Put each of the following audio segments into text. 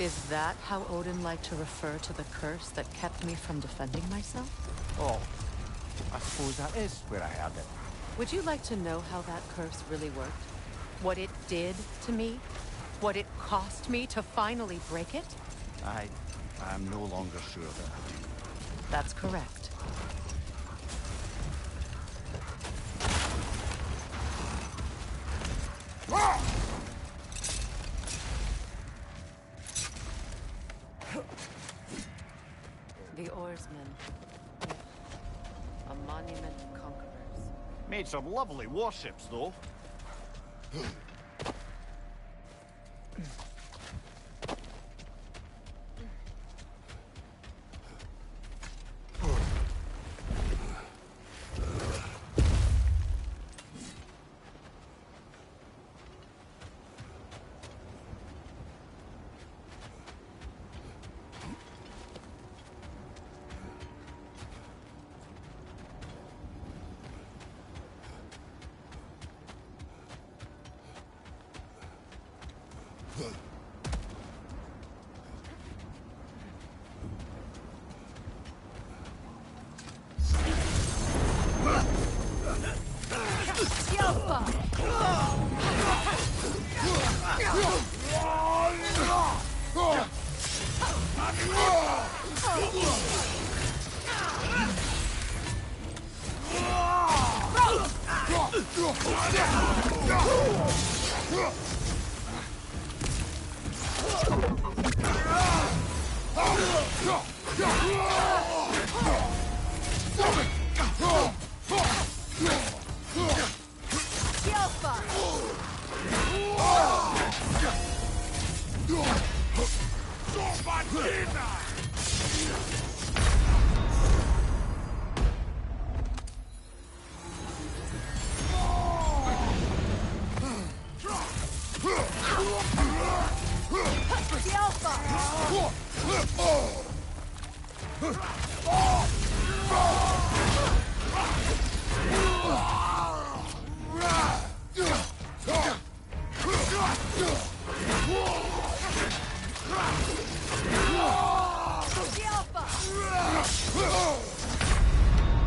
Is that how Odin liked to refer to the curse that kept me from defending myself? Oh, I suppose that is where I heard it. Would you like to know how that curse really worked? What it did to me? What it cost me to finally break it? I'm no longer sure of it. That's correct. The oarsmen. A monument of conquerors. Made some lovely warships, though.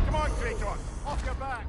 Come on, Kratos! Off your back!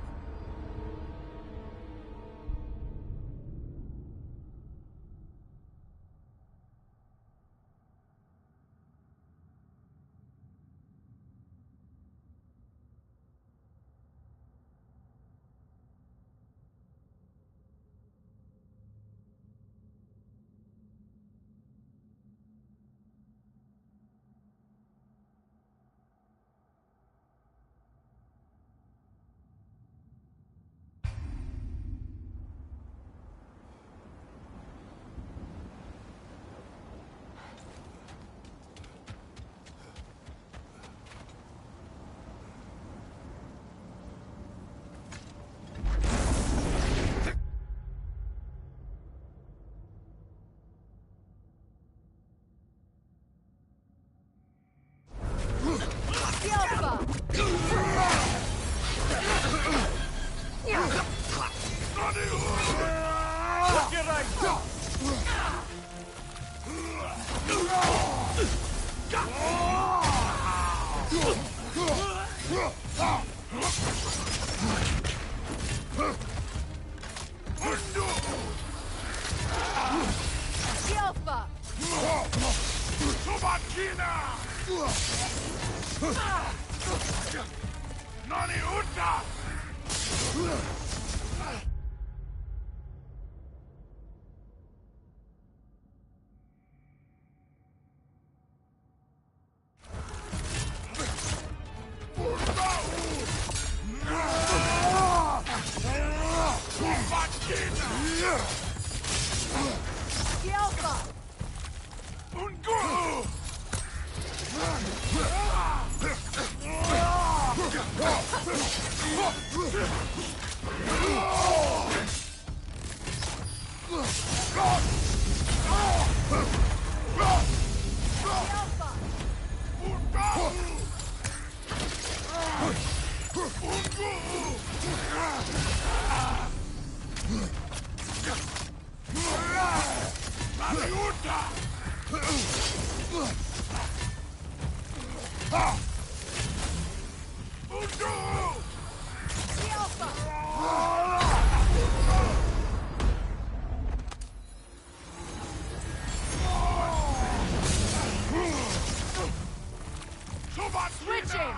Switching!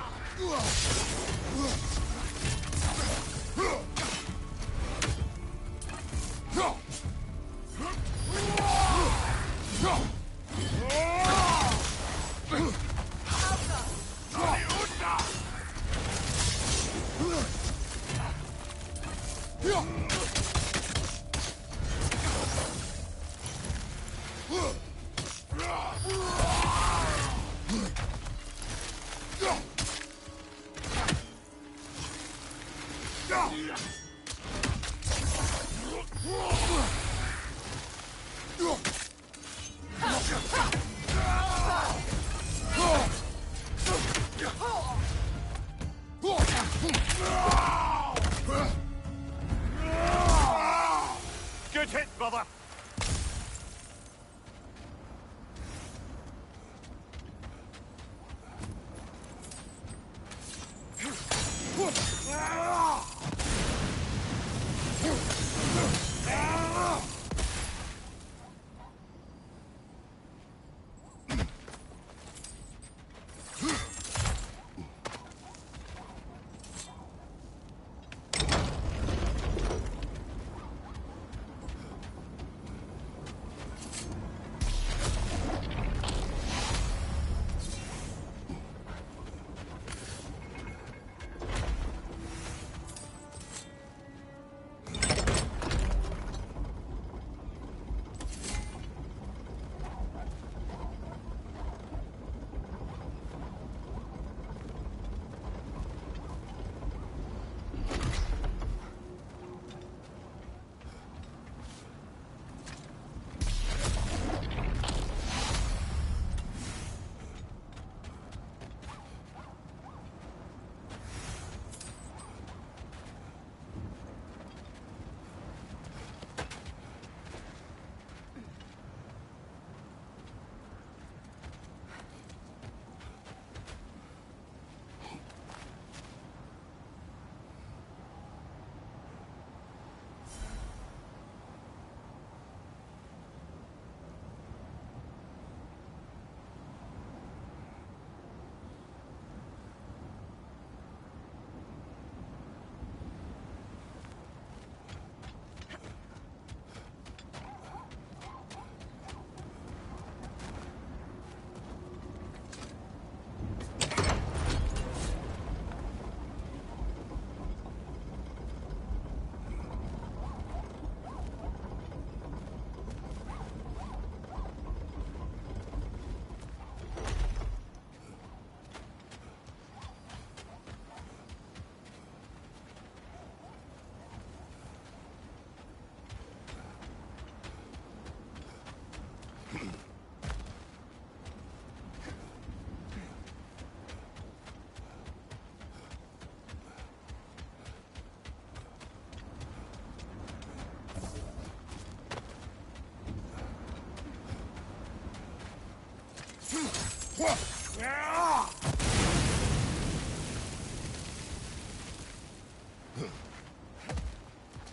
Good hit, brother!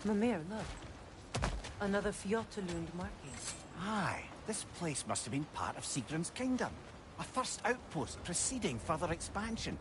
Mimir, look. Another Fjotalund marking. Aye, this place must have been part of Sigrun's kingdom. A first outpost preceding further expansion.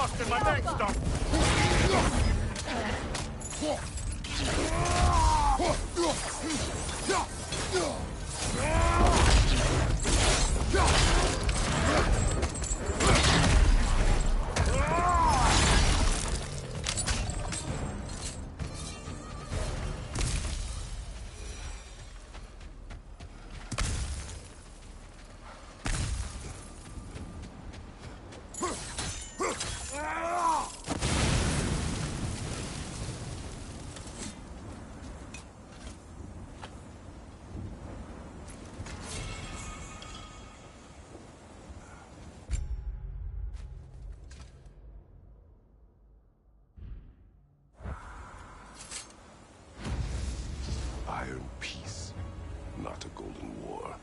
lost in my next stop. Iron peace, not a golden war.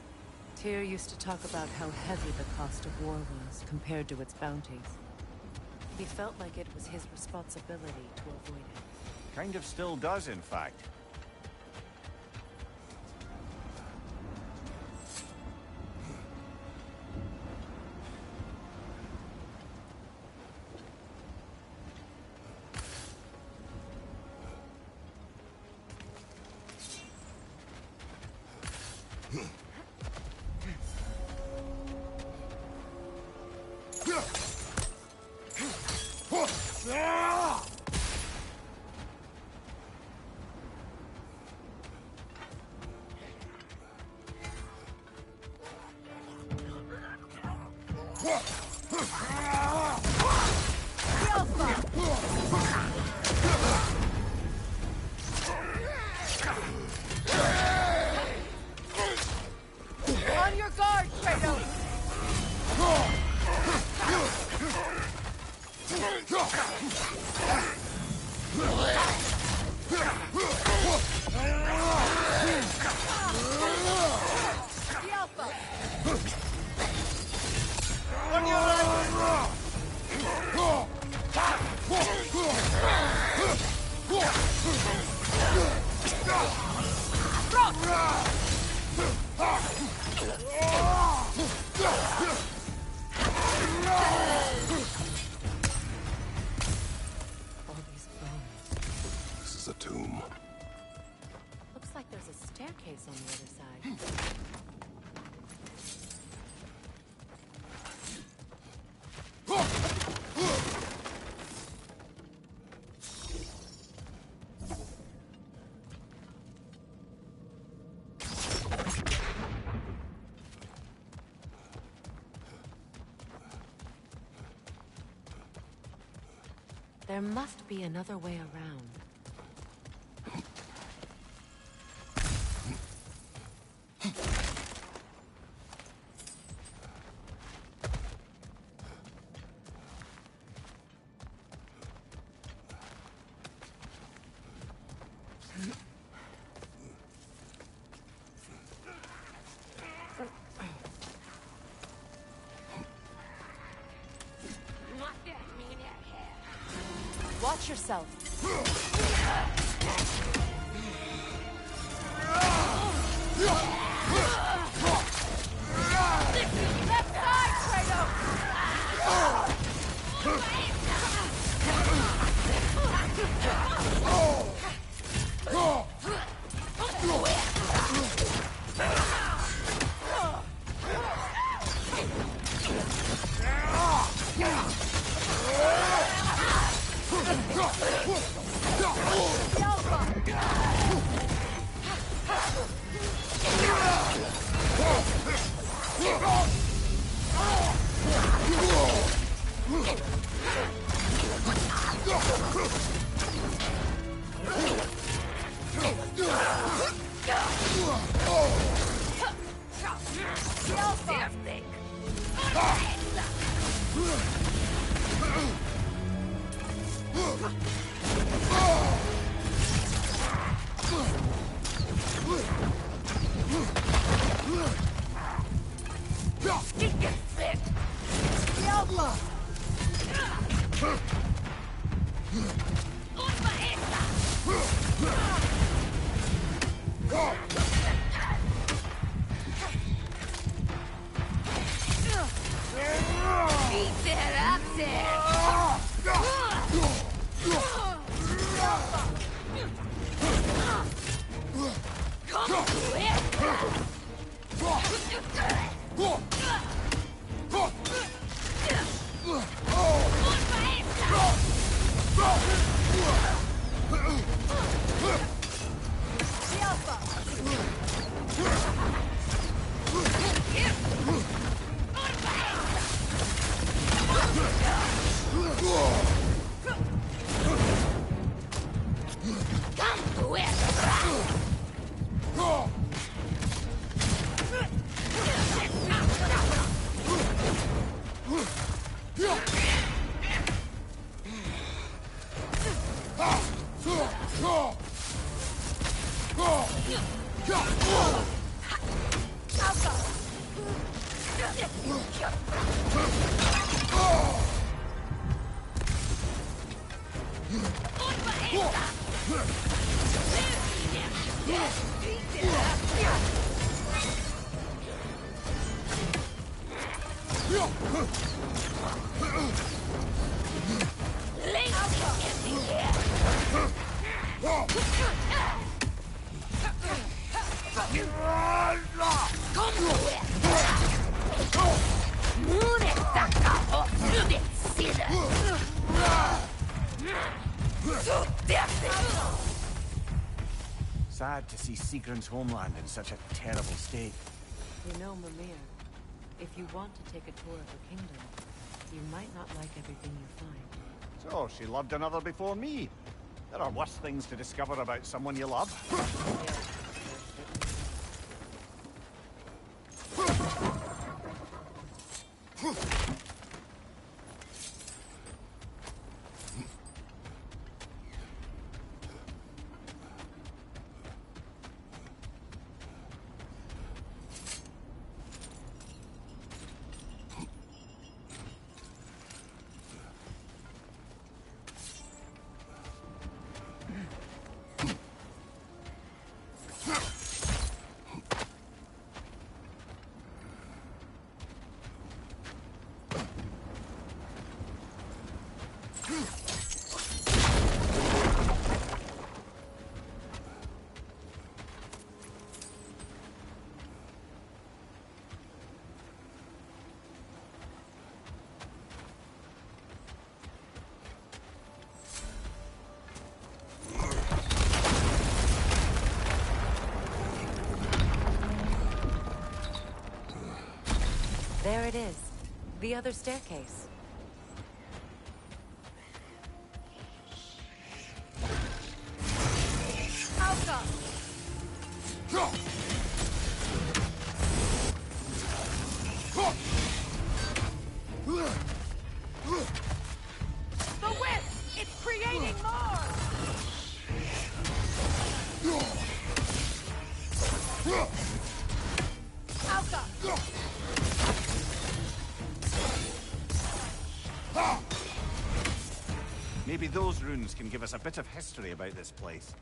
Tyr used to talk about how heavy the cost of war was compared to its bounties. He felt like it was his responsibility to avoid it. Kind of still does, in fact. On your guard, Kratos! The Alpha! On your left! All these bones. This is a tomb. Looks like there's a staircase on the other side. There must be another way around. Watch yourself. Left side, Kratos! Beat that up there! Sad to see Sigrun's homeland in such a terrible state. You know, Mimir, if you want to take a tour of her kingdom, you might not like everything you find. So, she loved another before me. There are worse things to discover about someone you love. Yes, there it is. The other staircase. The whip! It's creating more! Alka! Maybe those runes can give us a bit of history about this place.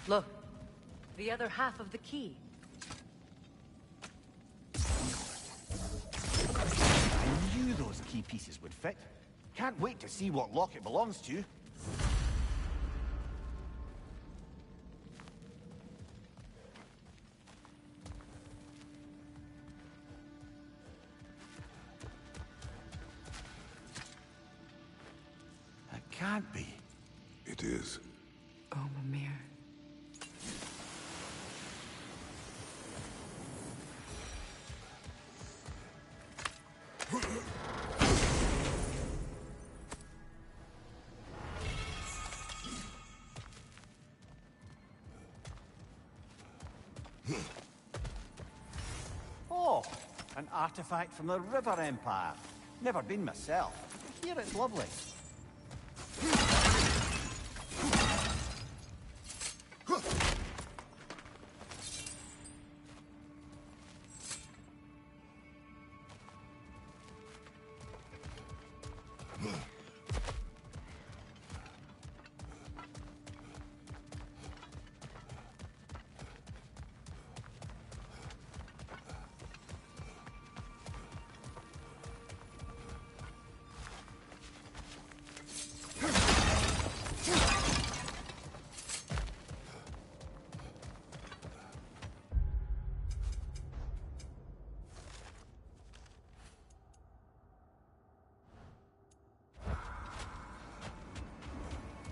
Look, the other half of the key. I knew those key pieces would fit. Can't wait to see what lock it belongs to. That can't be. It is. Oh, Mimir. Oh, an artifact from the River Empire. Never been myself. I hear it's lovely.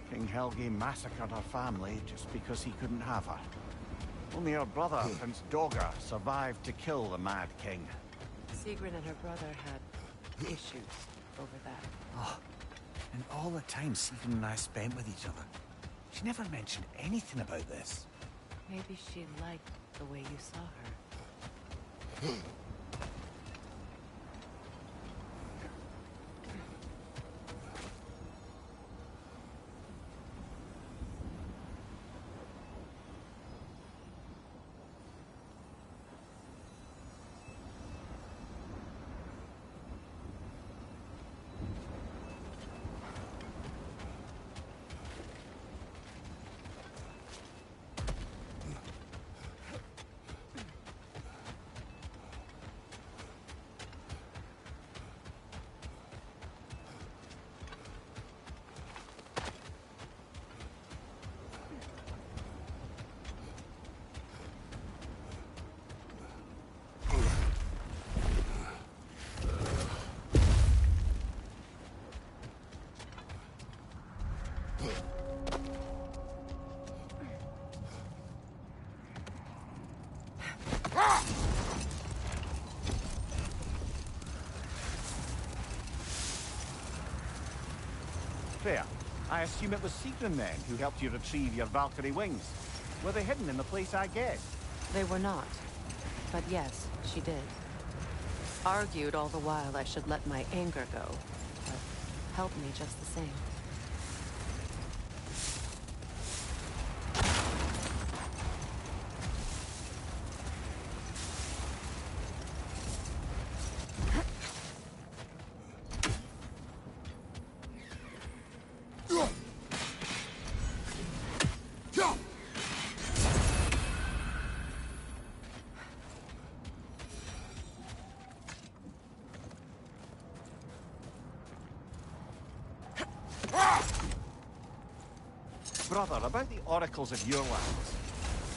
King Helge massacred her family just because he couldn't have her. Only her brother, Prince Dogger, survived to kill the Mad King. Sigrun and her brother had issues over that. Oh, and all the time Sigrun and I spent with each other, she never mentioned anything about this. Maybe she liked the way you saw her. Fair. I assume it was Sigrun then who helped you retrieve your Valkyrie wings. Were they hidden in the place I guessed? They were not. But yes, she did. Argued all the while I should let my anger go, but helped me just the same. Brother, about the oracles of your lands.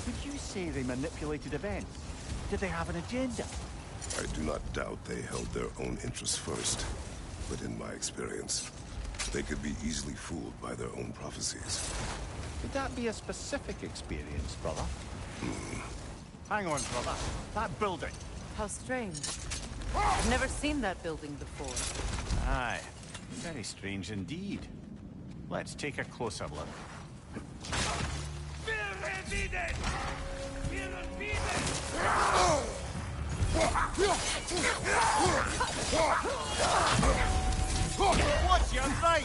Would you say they manipulated events? Did they have an agenda? I do not doubt they held their own interests first. But in my experience, they could be easily fooled by their own prophecies. Would that be a specific experience, brother? Hang on, brother. That building. How strange. I've never seen that building before. Aye. Very strange indeed. Let's take a closer look. Watch your right!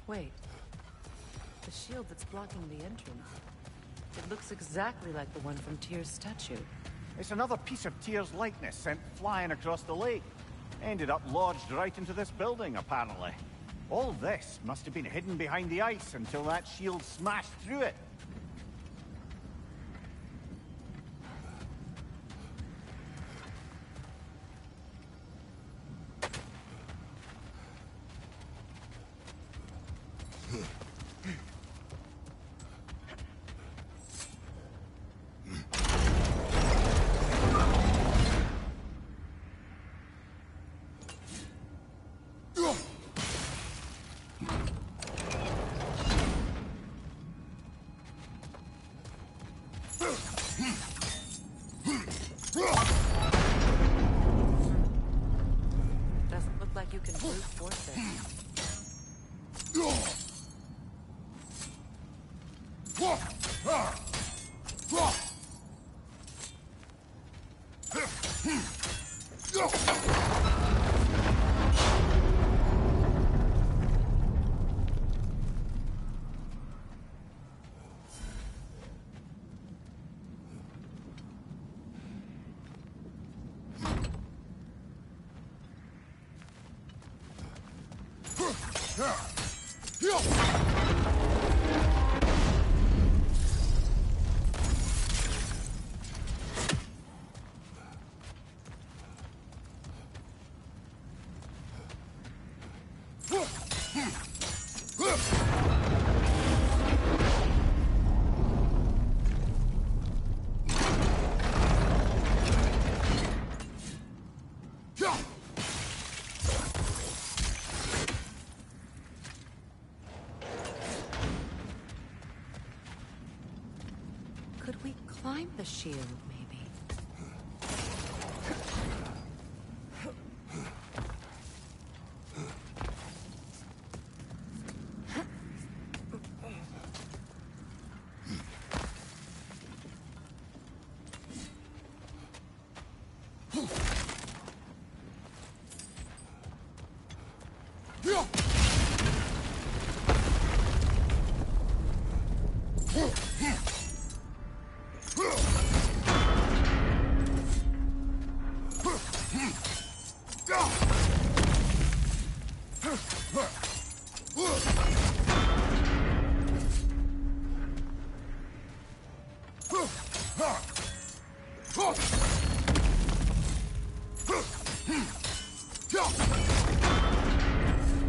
Wait. The shield that's blocking the entrance. It looks exactly like the one from Tyr's statue. It's another piece of Tyr's likeness sent flying across the lake. Ended up lodged right into this building, apparently. All this must have been hidden behind the ice until that shield smashed through it. Doesn't look like you can brute force it. Could we climb the shield, maybe?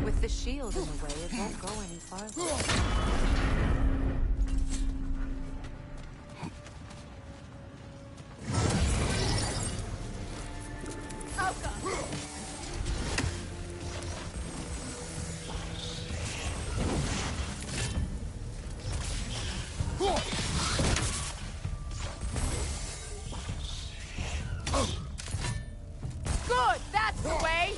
With the shield in the way, it won't go any farther. Good, that's the way!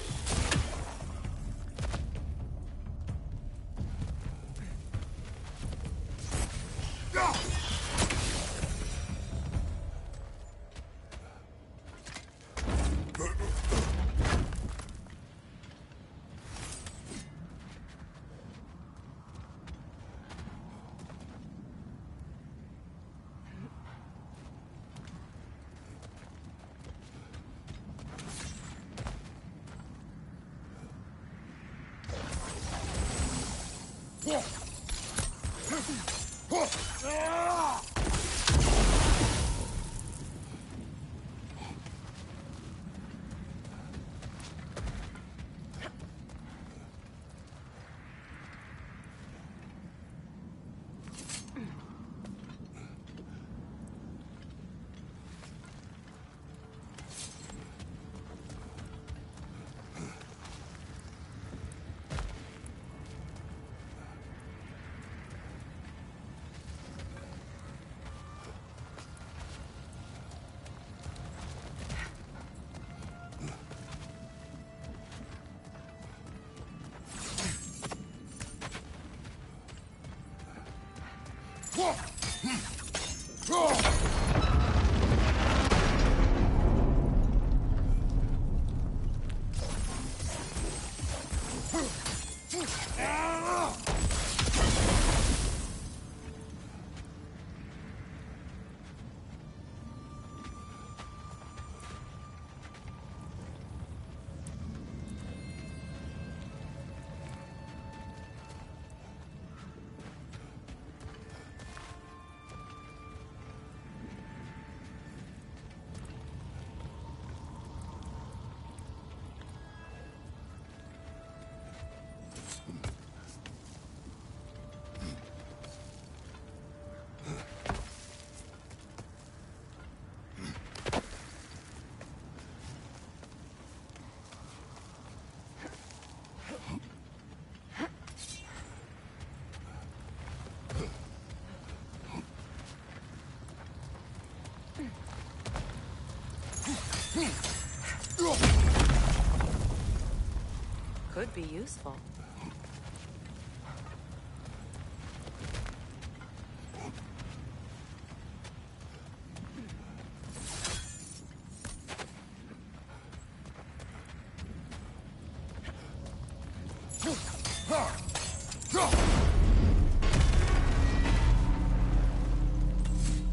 Could be useful.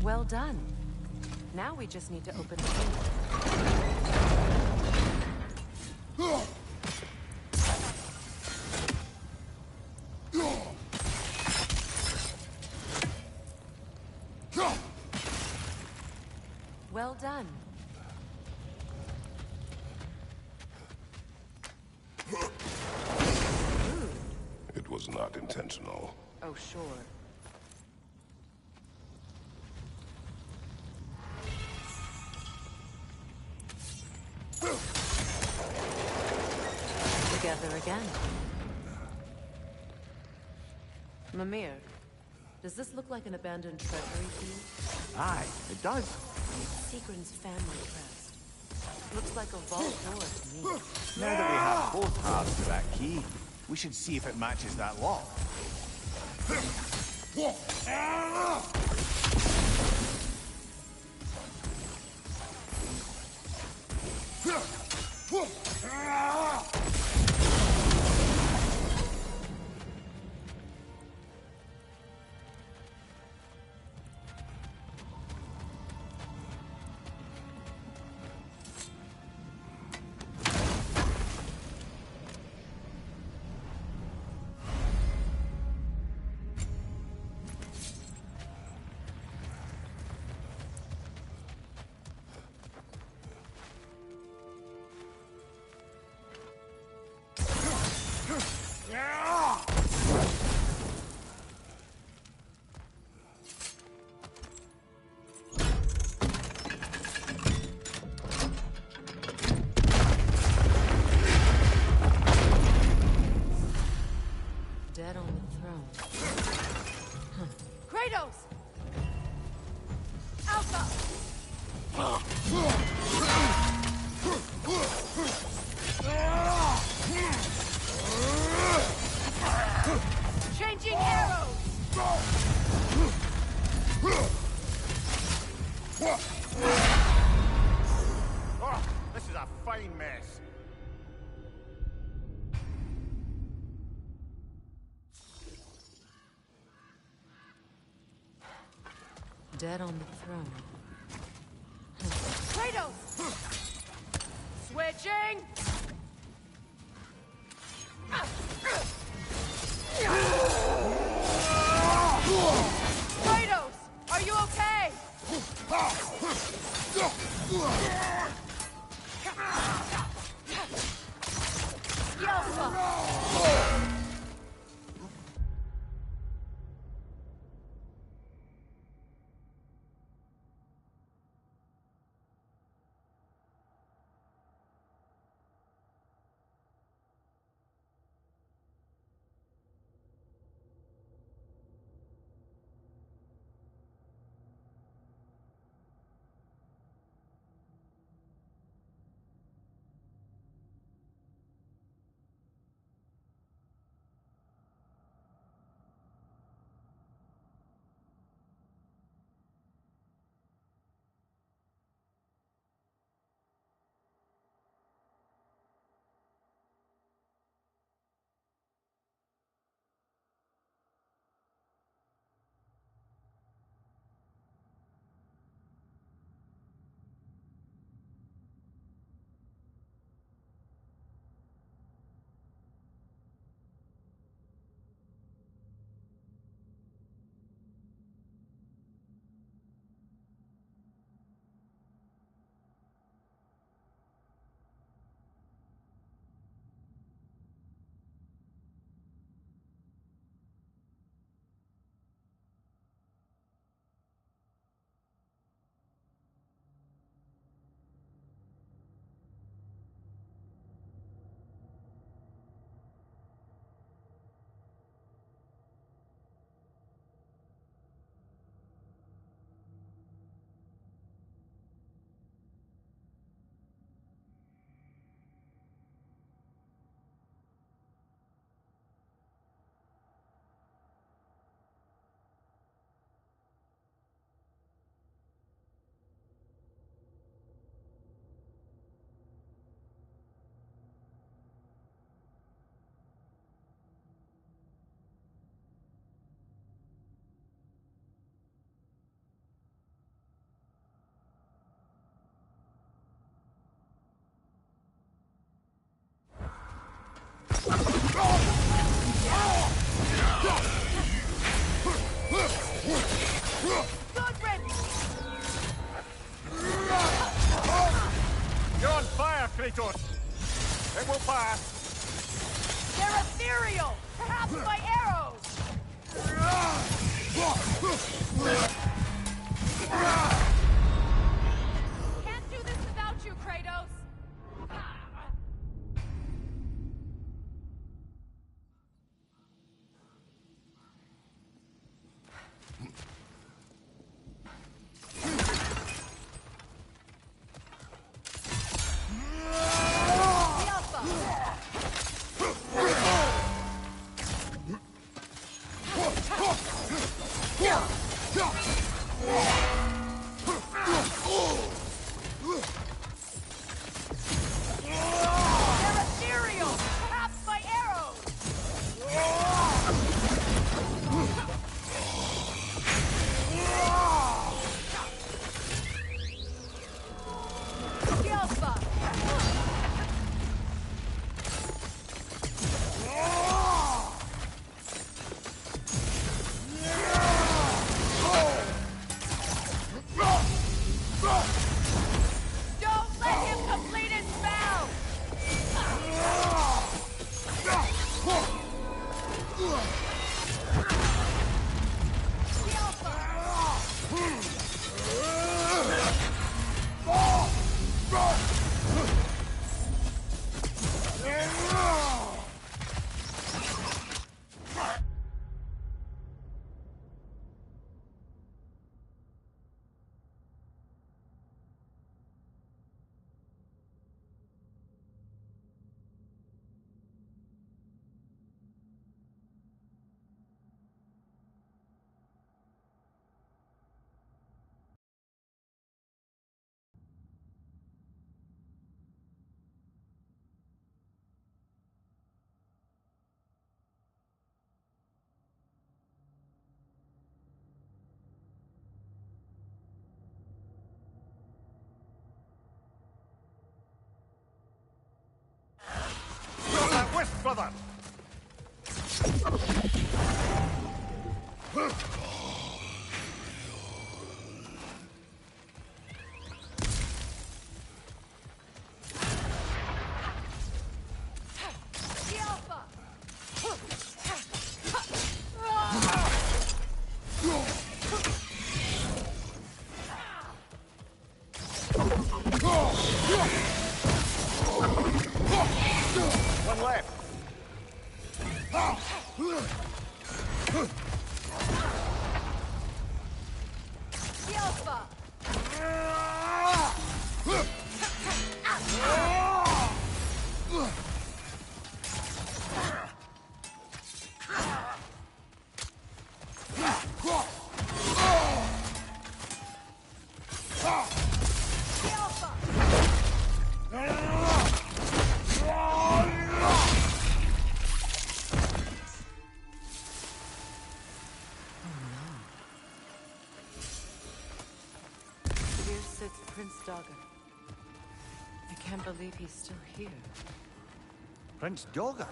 Well done. Now we just need to open the gate. Well done. It was not intentional. Oh, sure. Together again. Mimir, does this look like an abandoned treasury field? Aye, it does. Seagrin's family crest. Looks like a vault door to me. Now that we have both halves to that key, we should see if it matches that lock. Dead on the throne. Kratos! Alpha! Changing arrows! Oh, this is a fine mess. Dead on the throne. Kratos! Switching! Kratos! Are you okay? Yelpa! They're ethereal! Perhaps by arrows! Alpha! Don't let him complete his spell! Stop that whisk, brother! One left. Here sits Prince Dogger. I can't believe he's still here. Prince Dogger?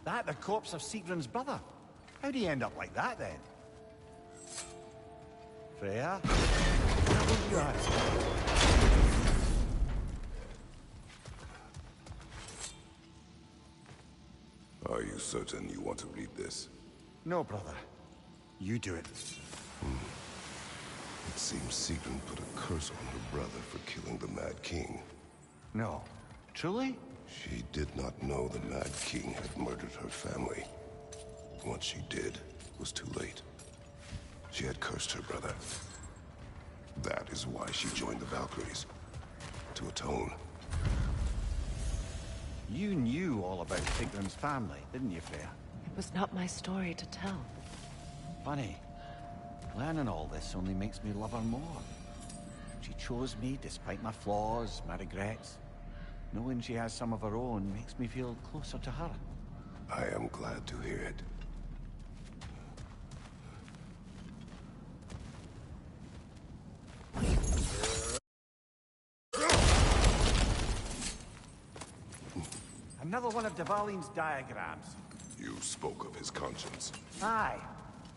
That the corpse of Sigrun's brother? How'd he end up like that, then? Freya? What will you ask? Are you certain you want to read this? No, brother. You do it. It seems Sigrun put a curse on her brother for killing the Mad King. No. Truly? She did not know the Mad King had murdered her family. Once she did, it was too late. She had cursed her brother. That is why she joined the Valkyries. To atone. You knew all about Sigrun's family, didn't you, Freya? It was not my story to tell. Funny. Learning all this only makes me love her more. She chose me despite my flaws, my regrets. Knowing she has some of her own makes me feel closer to her. I am glad to hear it. Another one of Dvalin's diagrams. You spoke of his conscience. Aye.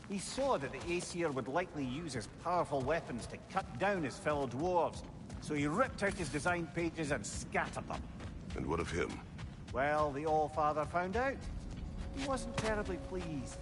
He saw that the Aesir would likely use his powerful weapons to cut down his fellow dwarves. So he ripped out his design pages and scattered them. And what of him? Well, the All-Father found out. He wasn't terribly pleased.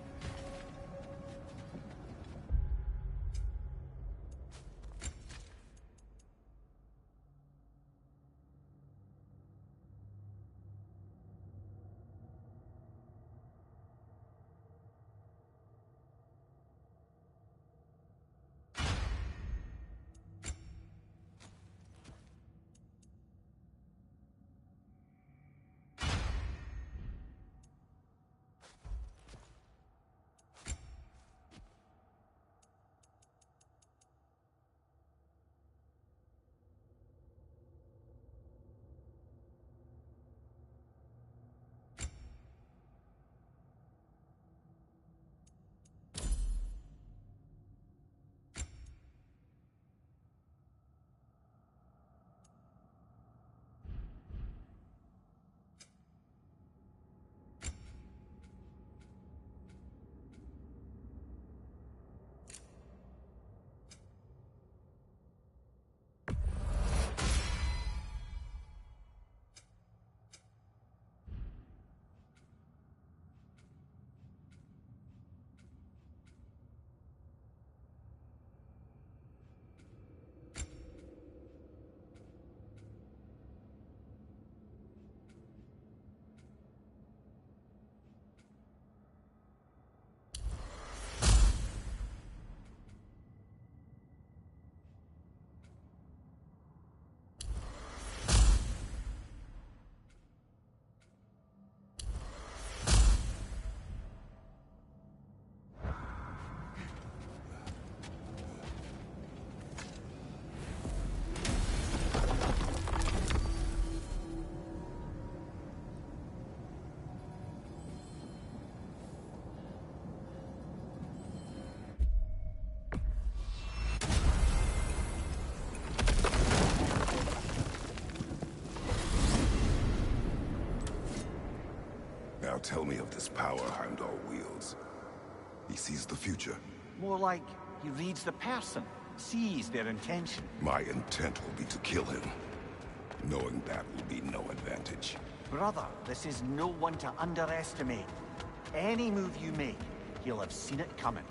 tell me of this power Heimdall wields. He sees the future. More like he reads the person, sees their intention. My intent will be to kill him. Knowing that will be no advantage. Brother, this is no one to underestimate. Any move you make, he'll have seen it coming.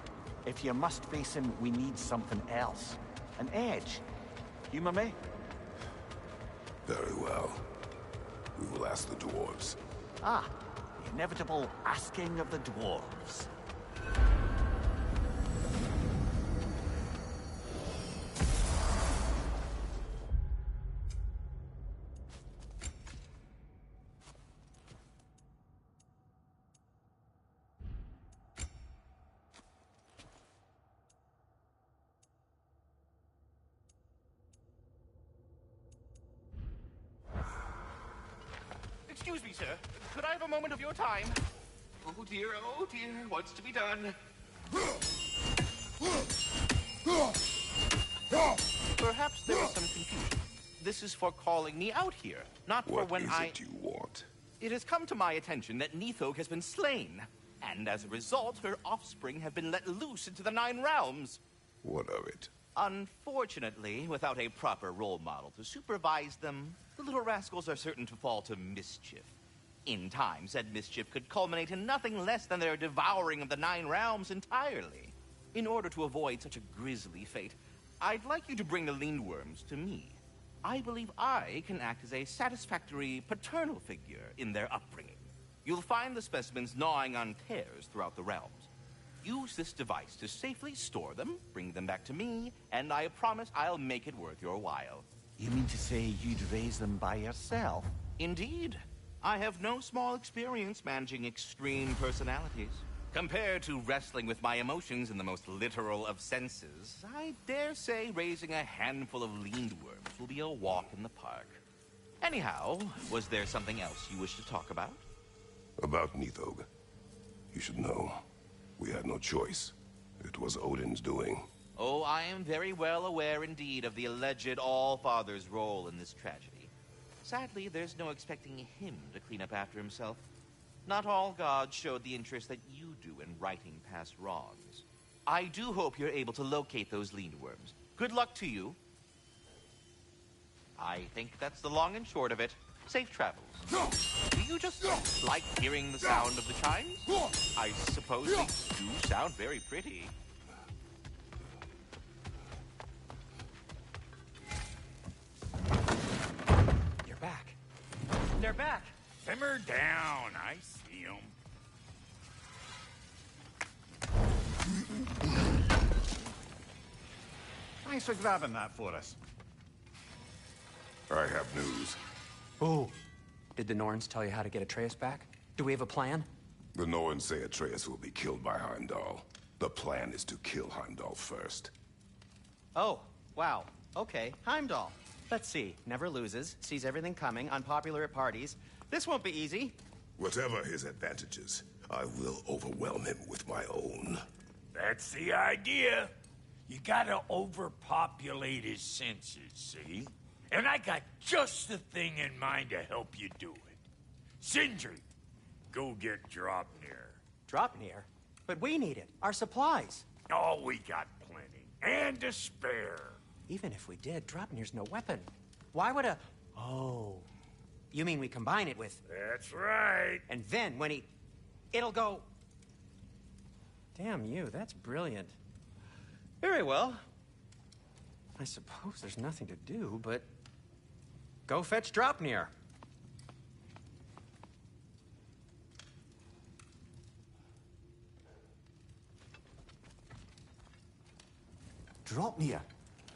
If you must face him, we need something else. An edge. Humor me? Very well. We will ask the dwarves. Ah, the inevitable asking of the dwarves. Excuse me, sir. Could I have a moment of your time? Oh dear, what's to be done? Perhaps there is some confusion. This is for calling me out here, not for when What is it you want? It has come to my attention that Nithog has been slain, and as a result, her offspring have been let loose into the Nine Realms. What of it? Unfortunately, without a proper role model to supervise them, the little rascals are certain to fall to mischief. In time, said mischief could culminate in nothing less than their devouring of the Nine Realms entirely. In order to avoid such a grisly fate, I'd like you to bring the Lindworms to me. I believe I can act as a satisfactory paternal figure in their upbringing. You'll find the specimens gnawing on tears throughout the realms. Use this device to safely store them, bring them back to me, and I promise I'll make it worth your while. You mean to say you'd raise them by yourself? Indeed. I have no small experience managing extreme personalities. Compared to wrestling with my emotions in the most literal of senses, I dare say raising a handful of Lindworms will be a walk in the park. Anyhow, was there something else you wish to talk about? About Nithog. You should know. We had no choice. It was Odin's doing. Oh, I am very well aware indeed of the alleged All-Father's role in this tragedy. Sadly, there's no expecting him to clean up after himself. Not all gods showed the interest that you do in righting past wrongs. I do hope you're able to locate those Lindworms. Good luck to you. I think that's the long and short of it. Safe travels. Do you just like hearing the sound of the chimes? I suppose they do sound very pretty. You're back. They're back. Simmer down. I see 'em. Thanks for grabbing that for us. I have news. Oh. Did the Norns tell you how to get Atreus back? Do we have a plan? The Norns say Atreus will be killed by Heimdall. The plan is to kill Heimdall first. Oh, wow. Okay, Heimdall. Let's see. Never loses, sees everything coming, unpopular at parties. This won't be easy. Whatever his advantages, I will overwhelm him with my own. That's the idea. You gotta overpopulate his senses, see? And I got just the thing in mind to help you do it. Sindri, go get Draupnir. Draupnir? But we need it. Our supplies. Oh, we got plenty. And to spare. Even if we did, Draupnir's no weapon. Why would a... Oh. You mean we combine it with... That's right. And then when he... It'll go... Damn you, that's brilliant. Very well. I suppose there's nothing to do, but... Go fetch Draupnir. Draupnir?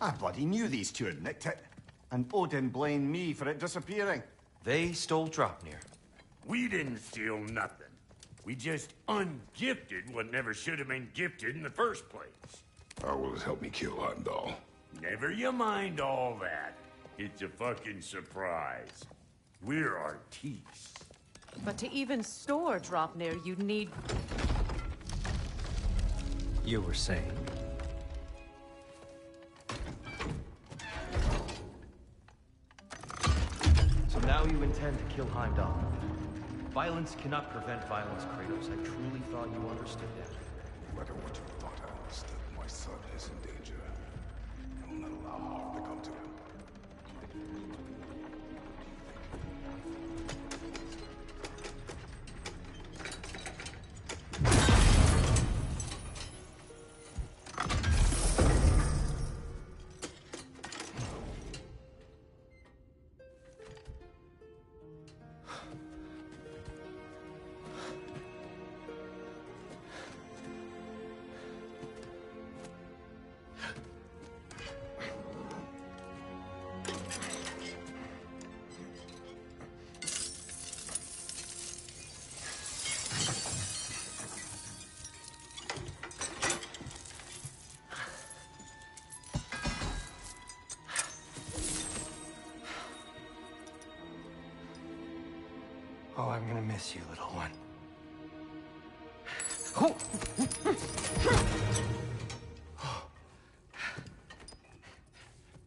I bloody knew these two had nicked it. And Odin blamed me for it disappearing. They stole Draupnir. We didn't steal nothing. We just ungifted what never should have been gifted in the first place. How will it help me kill Heimdall? Never you mind all that. It's a fucking surprise. We're artistes. But to even store Draupnir, you'd need... You were saying? So now you intend to kill Heimdall. Violence cannot prevent violence, Kratos. I truly thought you understood that. No matter what you thought I understood, my son is in danger. I will not allow harm to come to him. Oh, I'm gonna miss you, little one. Oh.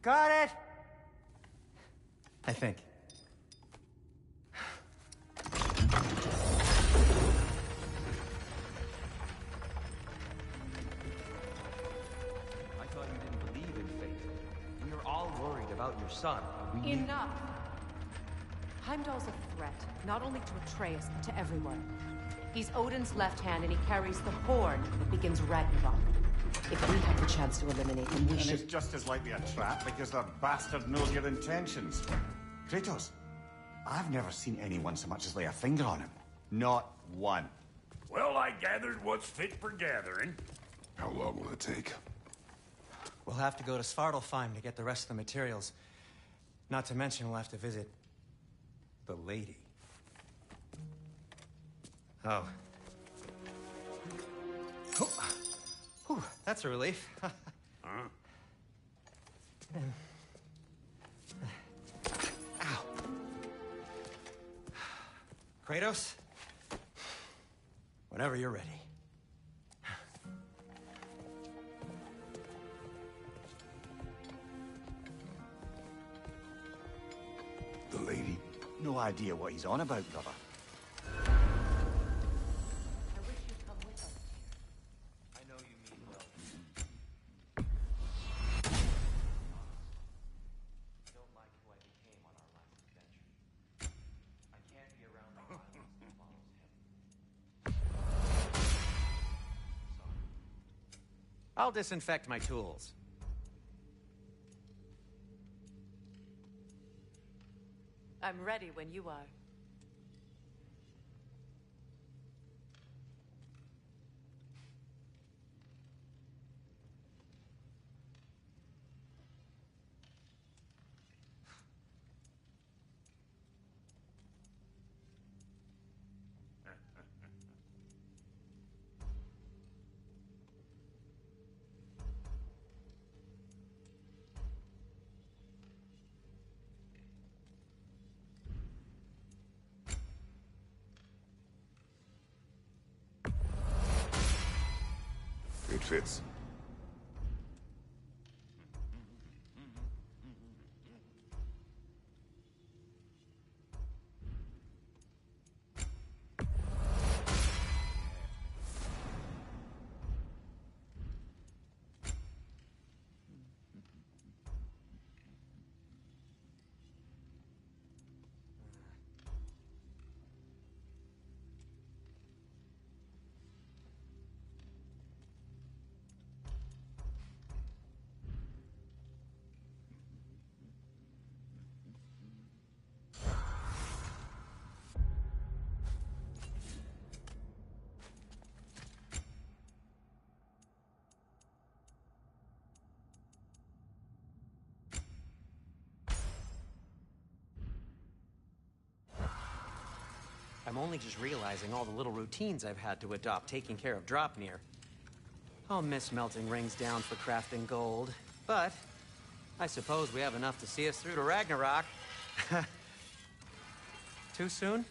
Got it! I think. I thought you didn't believe in fate. We are all worried about your son. We need... Enough! Heimdall's a threat, not only to Atreus, but to everyone. He's Odin's left hand, and he carries the horn that begins Ragnarok. If we have the chance to eliminate him, we And should... it's just as likely a trap because that bastard knows your intentions. Kratos, I've never seen anyone so much as lay a finger on him. Not one. Well, I gathered what's fit for gathering. How long will it take? We'll have to go to Svartalfheim to get the rest of the materials. Not to mention we'll have to visit the lady. Oh. Oh. Whew, that's a relief. Ow. Kratos? Whenever you're ready. The lady? No idea what he's on about, brother. I wish you'd come with us. I know you mean well. I don't like who I became on our last adventure. I can't be around the violence that follows him. Sorry. I'll disinfect my tools. I'm ready when you are. It fits. I'm only just realizing all the little routines I've had to adopt taking care of Draupnir. I'll miss melting rings down for crafting gold, but I suppose we have enough to see us through to Ragnarok. Too soon?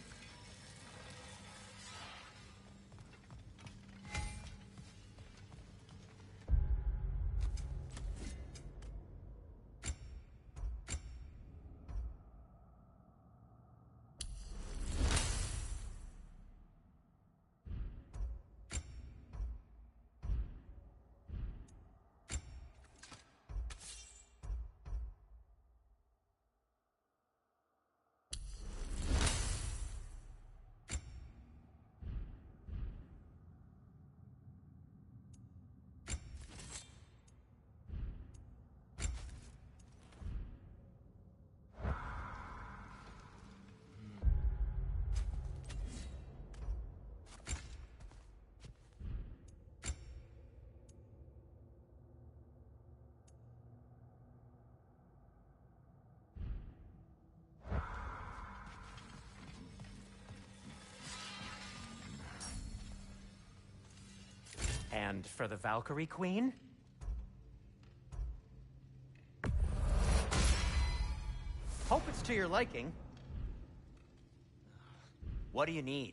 And for the Valkyrie Queen? Hope it's to your liking. What do you need?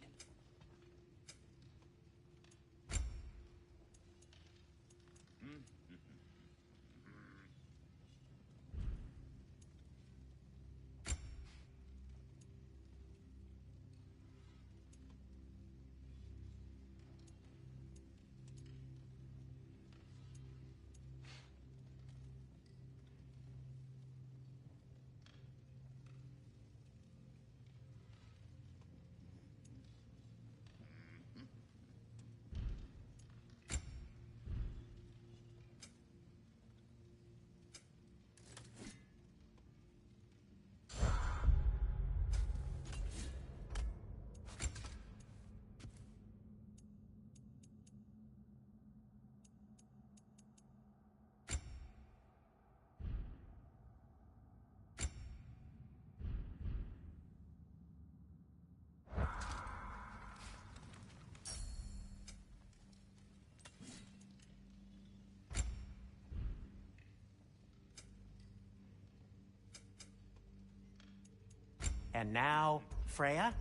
And now, Freya?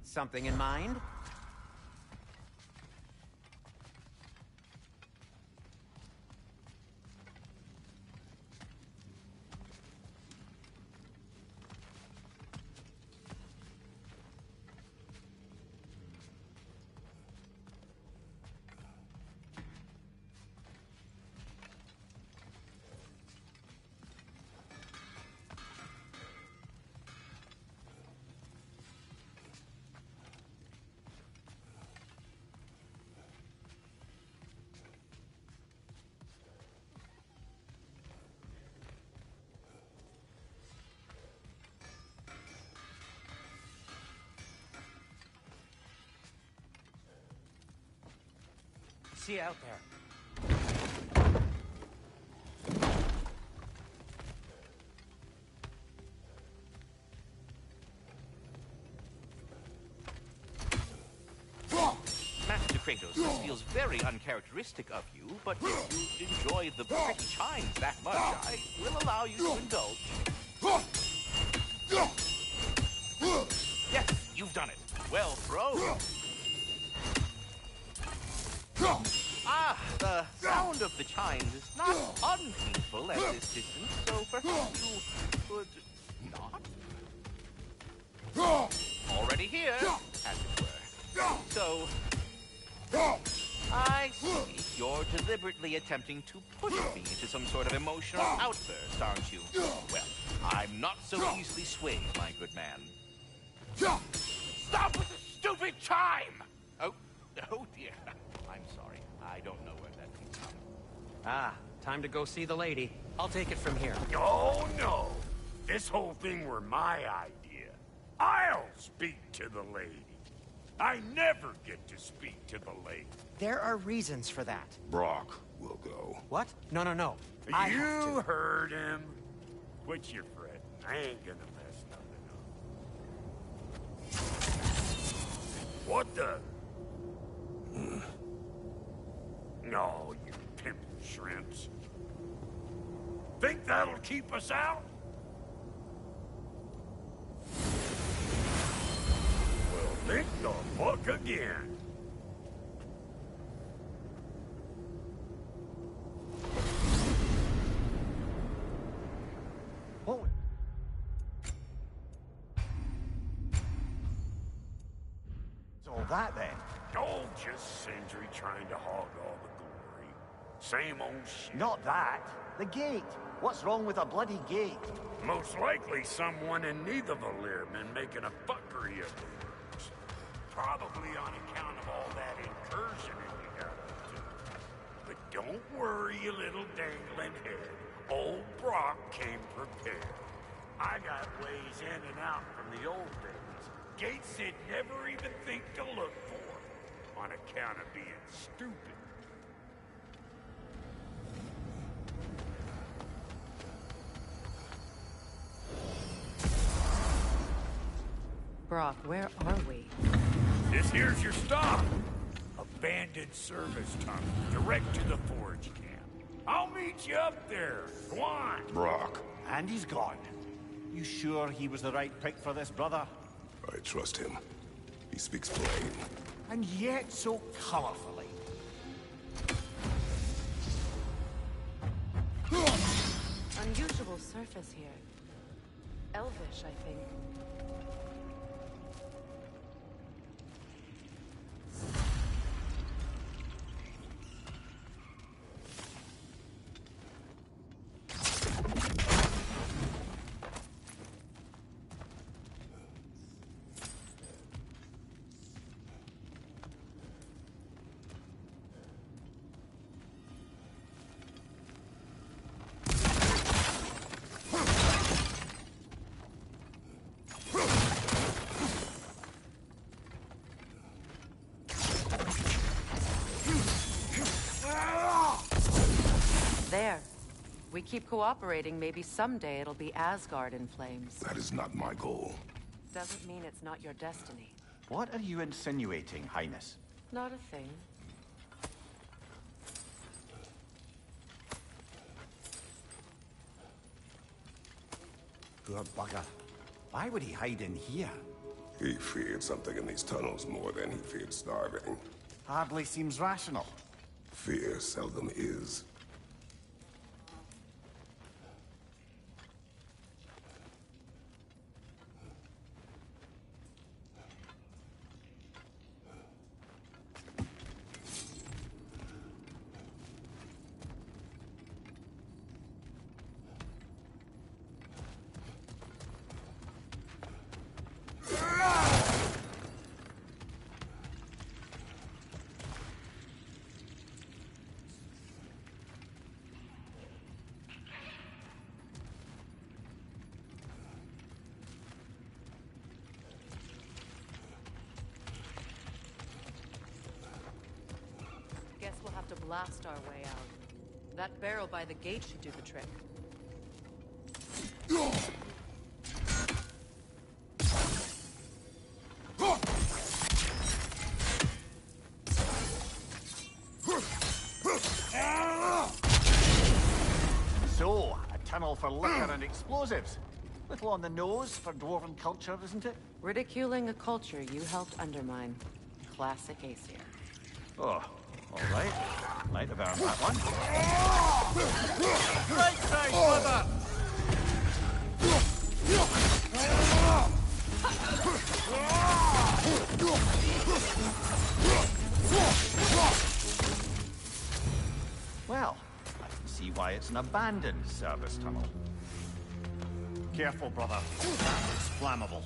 Something in mind? See you out there. Master Kratos, this feels very uncharacteristic of you, but if you enjoy the pretty chimes that much, I will allow you to indulge. Yes, you've done it. Well thrown. Ah, the sound of the chimes is not unpeaceful at this distance, so perhaps you could not? Already here, as it were. So, I see you're deliberately attempting to push me into some sort of emotional outburst, aren't you? Well, I'm not so easily swayed, my good man. Stop with the stupid chime! Oh dear. I'm sorry. I don't know where that came from. Ah, time to go see the lady. I'll take it from here. Oh, no. This whole thing were my idea. I'll speak to the lady. I never get to speak to the lady. There are reasons for that. Brock will go. What? No. You heard him. Quit your fretting. I ain't gonna mess nothing up. What the? No, you pimp shrimps. Think that'll keep us out? Well, think the fuck again. Oh. So that then? Oh, just Sindri trying to hog all the glory. Same old shit. Not that. The gate. What's wrong with a bloody gate? Most likely someone in Nidavellir been making a fuckery of it. Probably on account of all that incursion you got up to. But don't worry, you little dangling head. Old Brock came prepared. I got ways in and out from the old days. Gates he'd never even think to look for, on account of being stupid. Brock, where are we? This here's your stop. Abandoned service tunnel, direct to the forge camp. I'll meet you up there. Go on. Brock, And he's gone. You sure he was the right pick for this, brother? I trust him. He speaks plain. And yet so colorfully. Unusual surface here. Elvish, I think. There. We keep cooperating, maybe someday it'll be Asgard in flames. That is not my goal. Doesn't mean it's not your destiny. What are you insinuating, Highness? Not a thing. Poor bugger. Why would he hide in here? He feared something in these tunnels more than he feared starving. Hardly seems rational. Fear seldom is. Guess we'll have to blast our way out. That barrel by the gate should do the trick. So, a tunnel for liquor and explosives. Little on the nose for dwarven culture, isn't it? Ridiculing a culture you helped undermine. Classic Aesir. Oh, all right. Might have earned that one. Right side, brother! Well, I can see why it's an abandoned service tunnel. Careful, brother. It's flammable.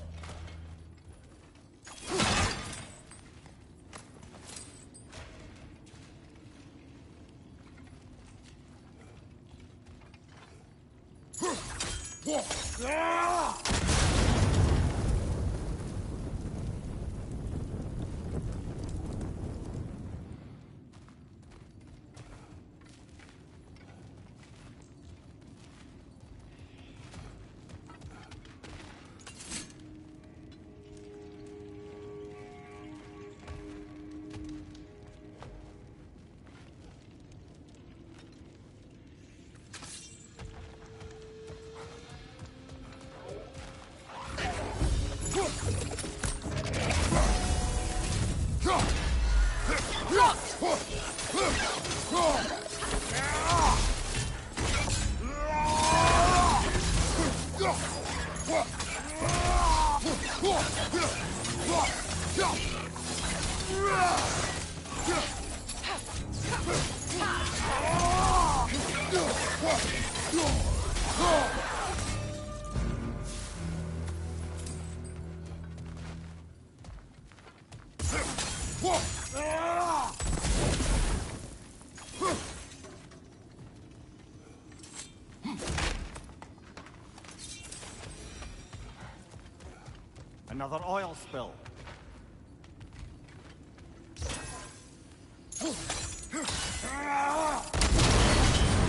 Another oil spill.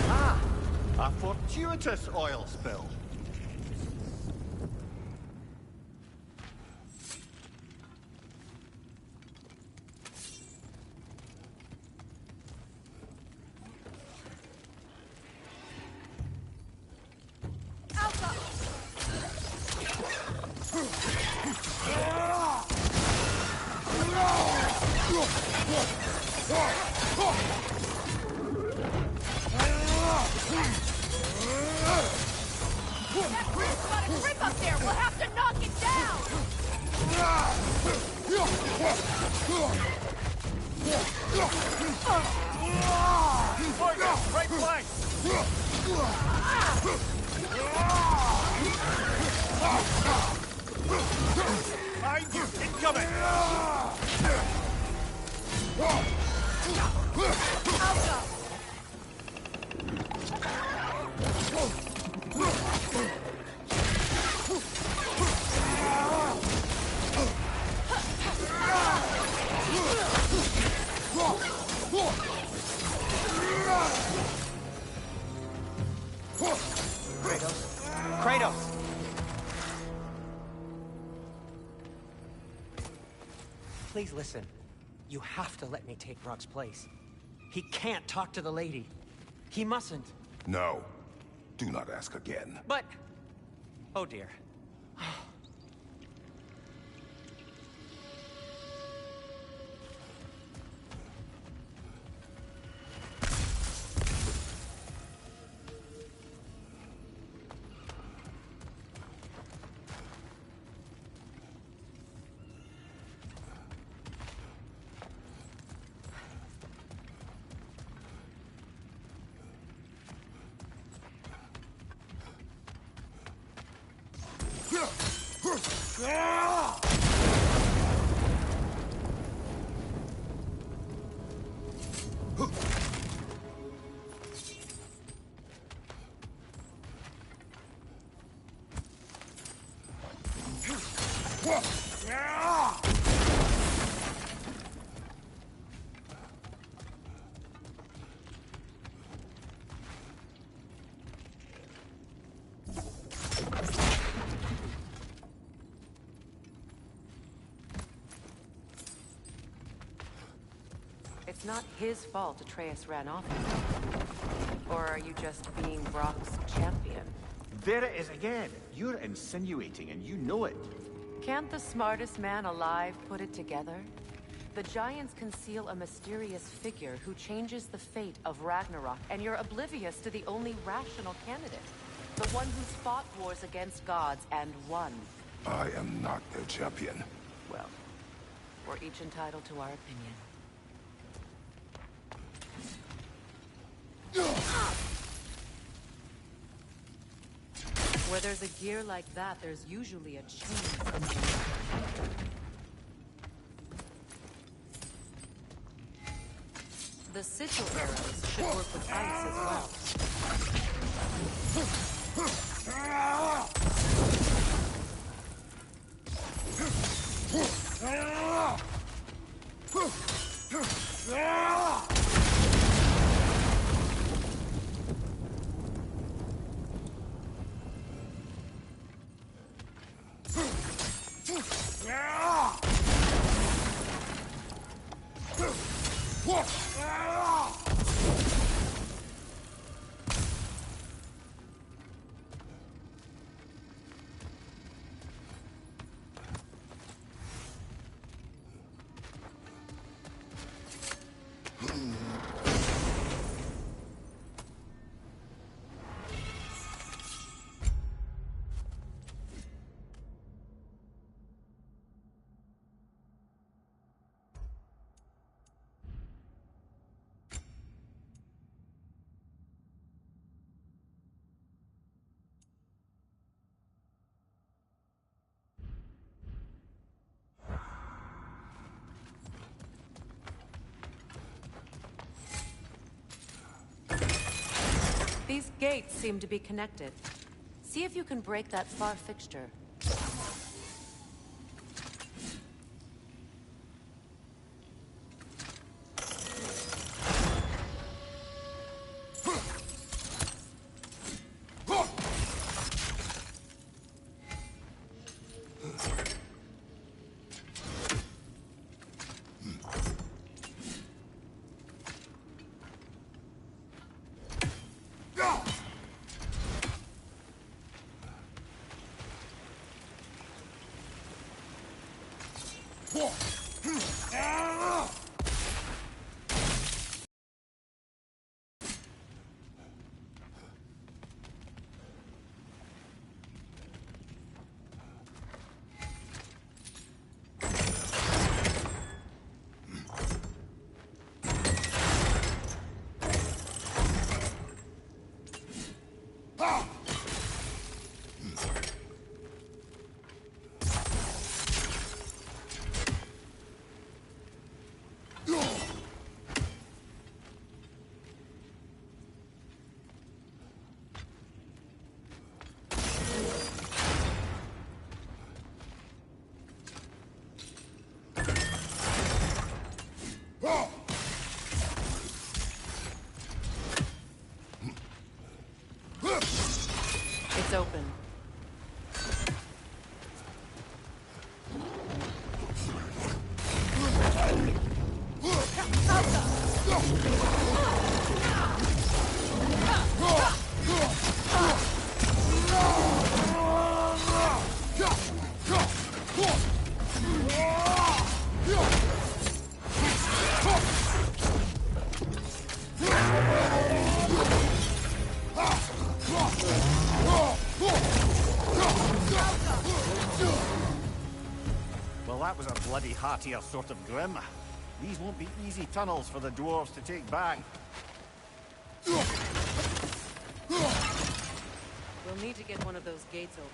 Ah! A fortuitous oil spill. That priest's got a grip up there! We'll have to knock it down! Right flank! Behind you! Incoming! Kratos! Please listen. You have to let me take Rock's place. He can't talk to the lady. He mustn't. No. Do not ask again. But... Oh dear. It's not his fault Atreus ran off. Or are you just being Brock's champion? There it is again. You're insinuating and you know it. Can't the smartest man alive put it together? The Giants conceal a mysterious figure who changes the fate of Ragnarok, and you're oblivious to the only rational candidate. The one who's fought wars against gods and won. I am not their champion. Well, we're each entitled to our opinion. Where there's a gear like that, there's usually a chain. The sigil arrows should work with ice as well. These gates seem to be connected. See if you can break that far fixture. It's open. Well, that was a bloody heartier sort of grim. These won't be easy tunnels for the dwarves to take back. We'll need to get one of those gates open.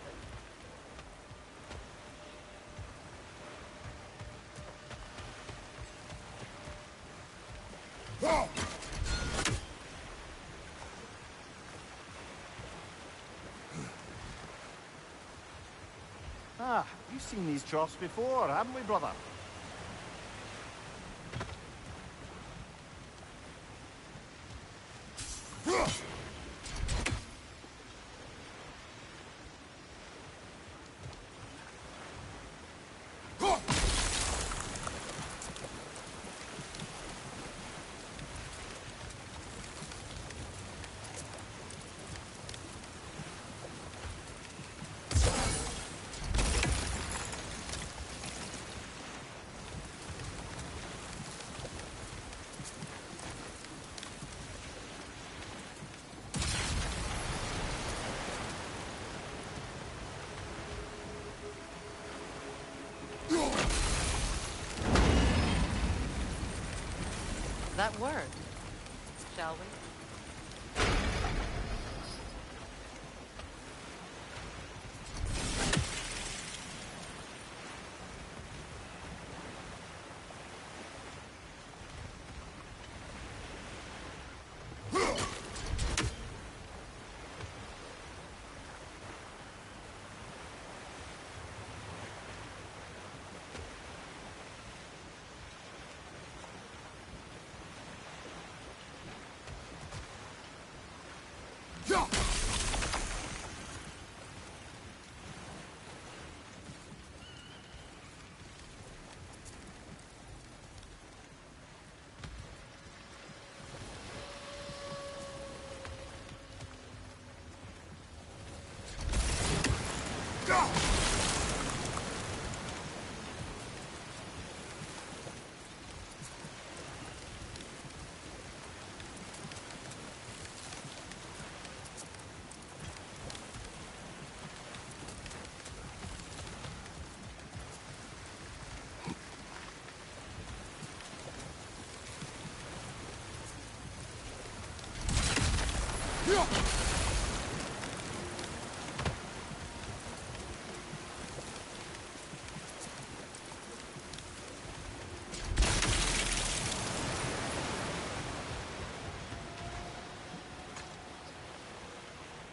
Ah, we've seen these troughs before, haven't we, brother? That worked. Shall we?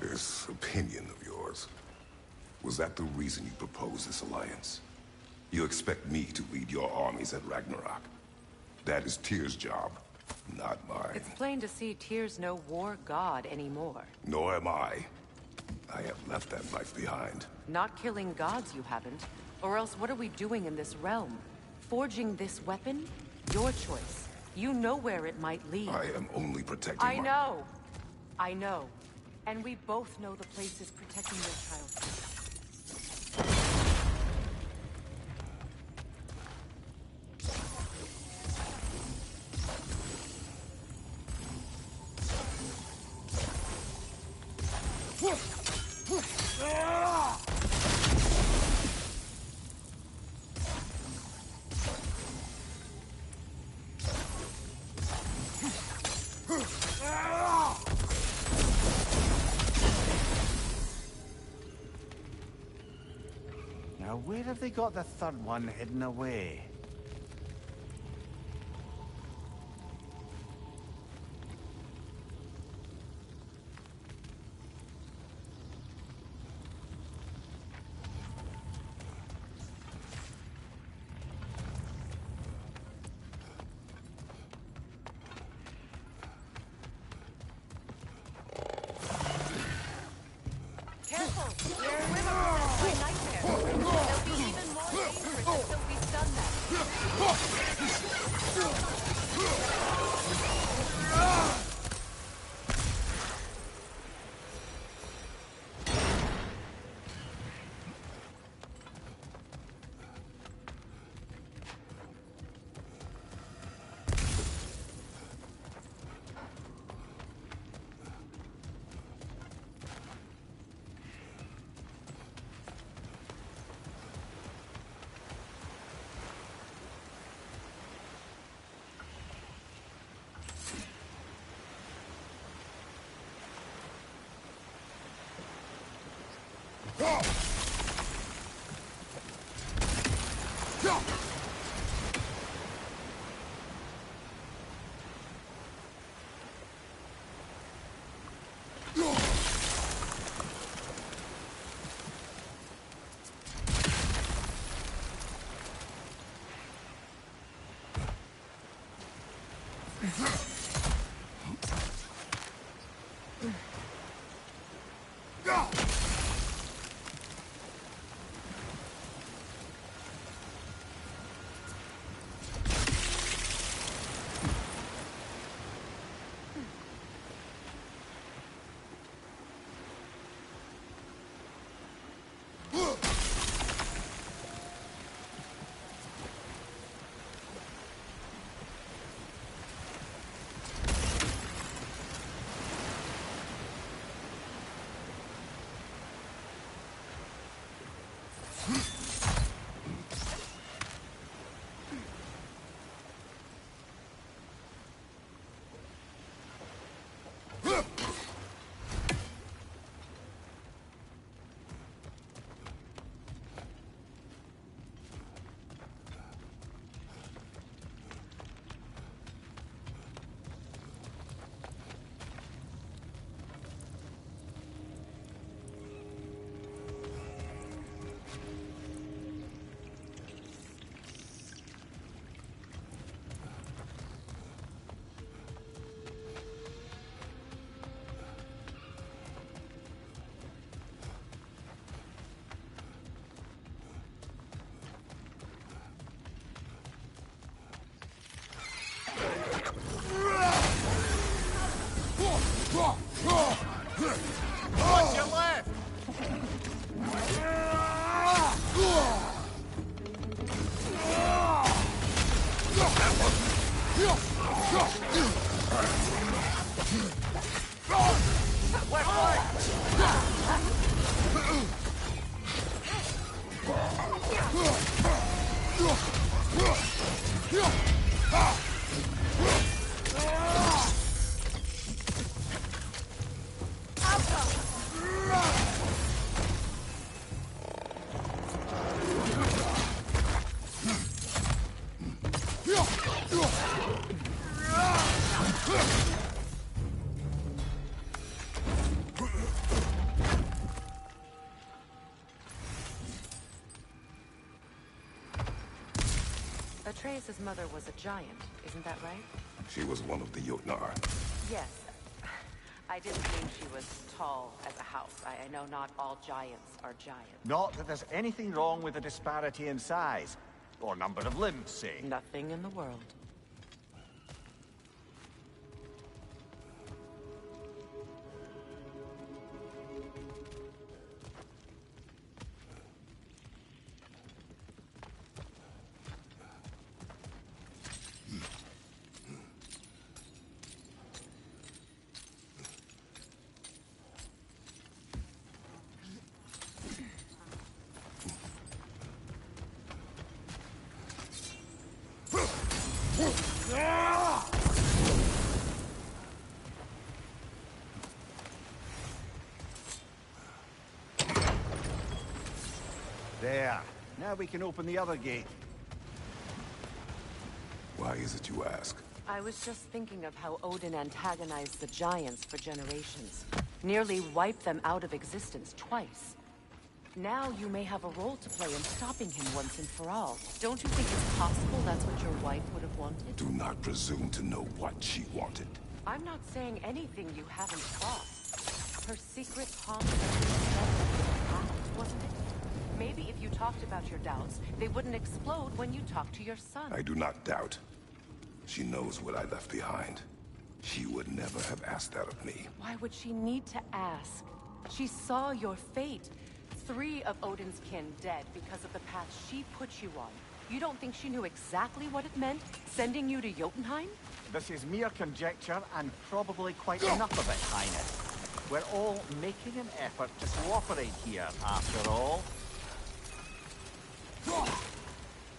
This opinion of yours, was that the reason you proposed this alliance? You expect me to lead your armies at Ragnarok? That is Tyr's job, not mine. It's plain to see Tyr's no war god anymore. Nor am I. I have left that life behind. Not killing gods, you haven't. Or else what are we doing in this realm? Forging this weapon? Your choice. You know where it might lead. I am only protecting I know. I know. And we both know the place is protecting your child. Now, where have they got the third one hidden away? Careful! Your swimmer is my nightmare. They'll be even more dangerous until we've done that. Watch your left! Atreus' mother was a giant, isn't that right? She was one of the Jotnar. Yes. I didn't mean she was tall as a house. I know not all giants are giants. Not that there's anything wrong with the disparity in size. Or number of limbs, say. Nothing in the world. There. Now we can open the other gate. Why is it you ask? I was just thinking of how Odin antagonized the Giants for generations. Nearly wiped them out of existence twice. Now you may have a role to play in stopping him once and for all. Don't you think it's possible that's what your wife would have wanted? Do not presume to know what she wanted. I'm not saying anything you haven't thought. Her secret haunts every wasn't it? Maybe if you talked about your doubts, they wouldn't explode when you talked to your son. I do not doubt. She knows what I left behind. She would never have asked that of me. Why would she need to ask? She saw your fate. 3 of Odin's kin dead because of the path she put you on. You don't think she knew exactly what it meant, sending you to Jotunheim? This is mere conjecture, and probably quite enough of it, Highness. We're all making an effort to cooperate here, after all.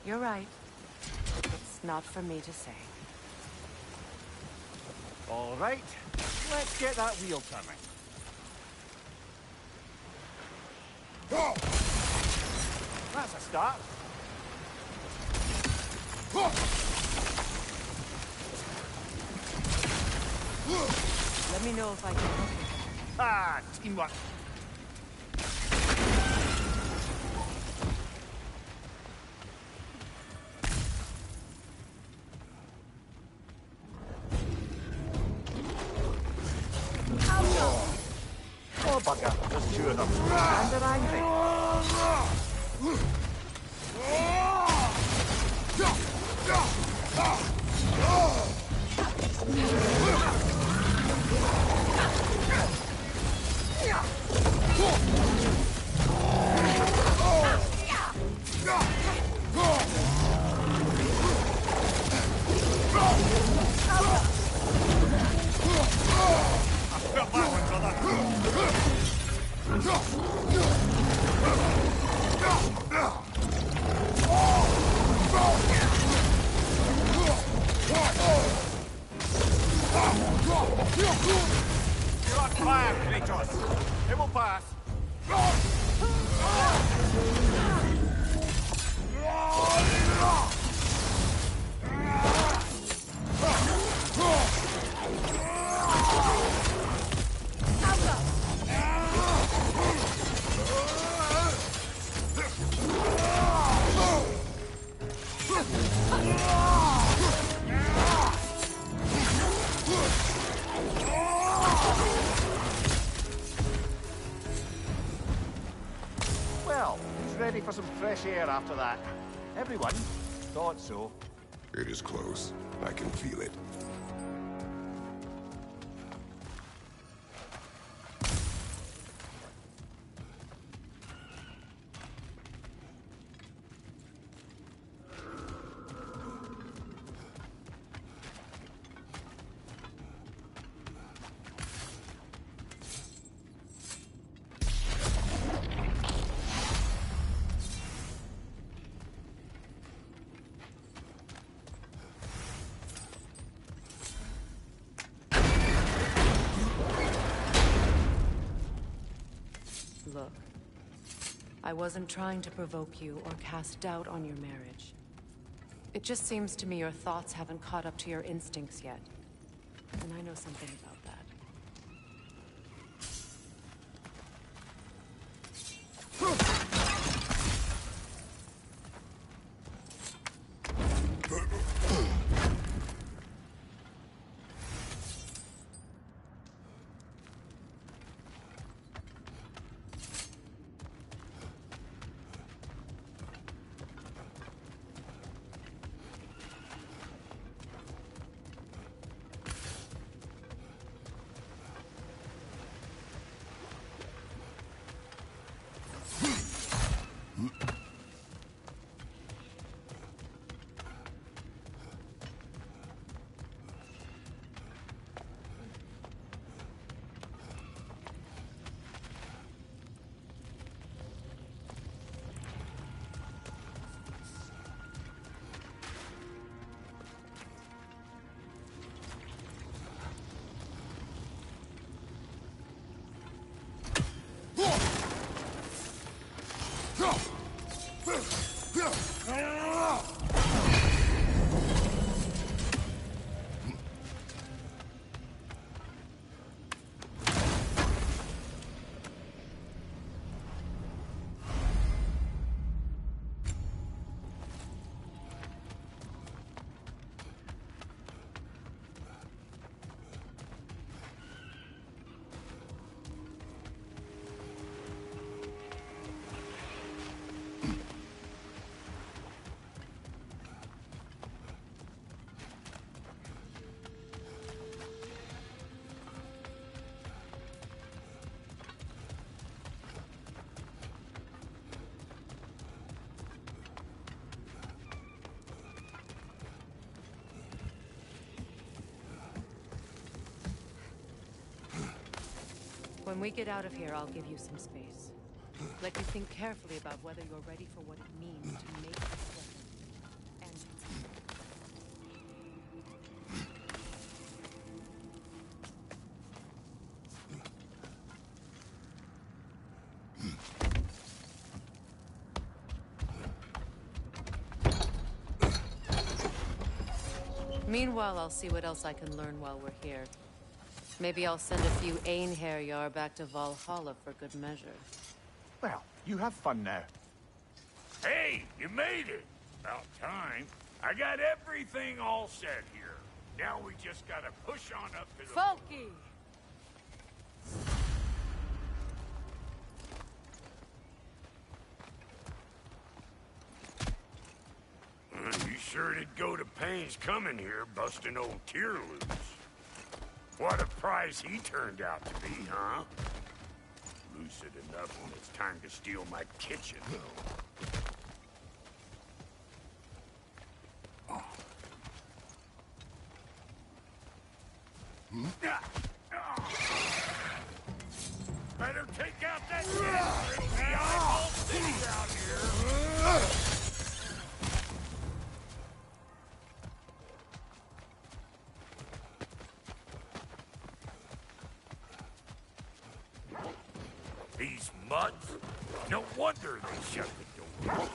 You're right. It's not for me to say. All right, let's get that wheel turning. That's a start. Let me know if I can help you. Ah, teamwork. Oh, bugger. There's 2 of them. And they're angry. You're on fire, Kratos. It will pass. Well, who's ready for some fresh air after that? Everyone? Thought so. It is close. I can feel it. Look, I wasn't trying to provoke you or cast doubt on your marriage. It just seems to me your thoughts haven't caught up to your instincts yet. And I know something about that. When we get out of here, I'll give you some space. Let you think carefully about whether you're ready for what it means to make this weapon. And meanwhile, I'll see what else I can learn while we're here. Maybe I'll send a few Einherjar back to Valhalla for good measure. Well, you have fun now. Hey, you made it! About time. I got everything all set here. Now we just gotta push on up to the... Folky! You sure did go to pains coming here, busting old Tyr loose. What a prize he turned out to be, huh? Lucid enough when it's time to steal my kitchen, though. Better take out that gas, it'll be eyeball city out here. These muds? No wonder they shut the door.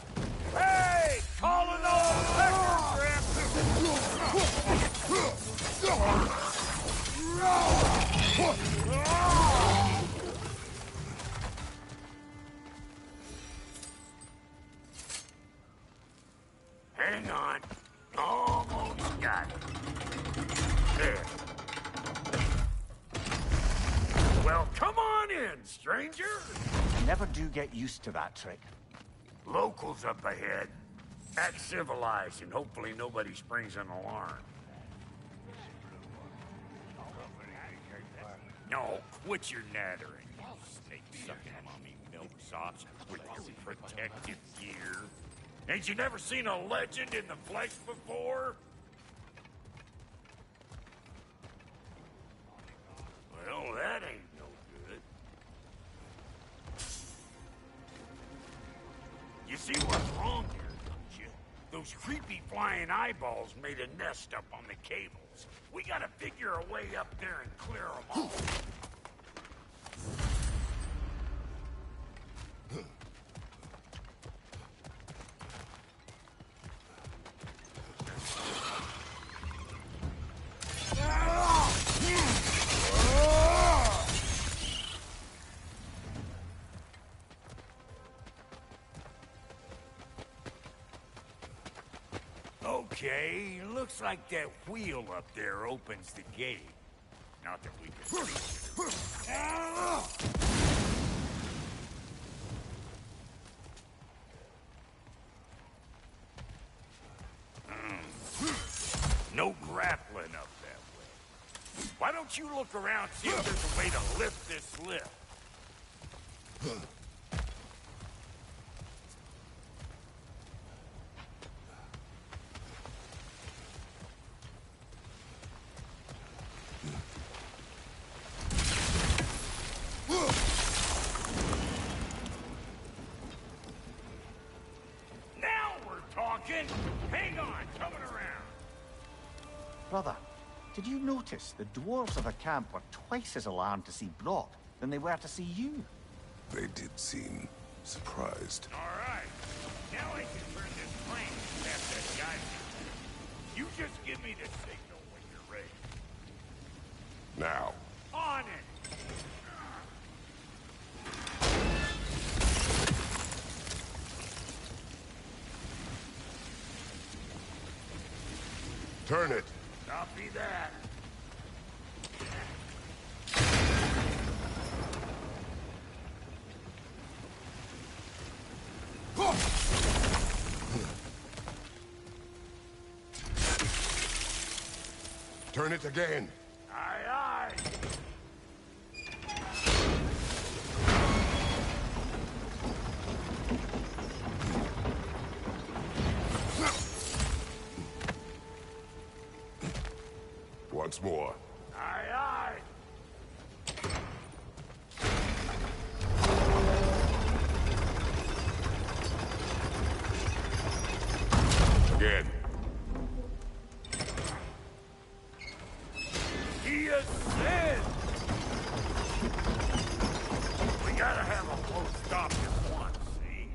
Hey! Calling all pecker Hang on. Almost got it. There. Well, come on in, stranger. Never do get used to that trick. Locals up ahead. Act civilized, and hopefully nobody springs an alarm. No, quit your nattering, you snake-sucking mummy milksops with your protective gear. Ain't you never seen a legend in the flesh before? Well, that ain't no good. You see what's wrong here, don't you? Those creepy flying eyeballs made a nest up on the cables. We gotta figure a way up there and clear them all. Okay, looks like that wheel up there opens the gate. Not that we can reach it. No grappling up that way. Why don't you look around, see if there's a way to lift this lift? Hang on, coming around. Brother, did you notice the dwarves of the camp were twice as alarmed to see Brock than they were to see you? They did seem surprised. All right. Now You just give me the signal when you're ready. Now. On it! Turn it. Copy that. Turn it again. Aye, aye. Once more. Aye, aye. Again. He ascends! We gotta have a close stop at once, see?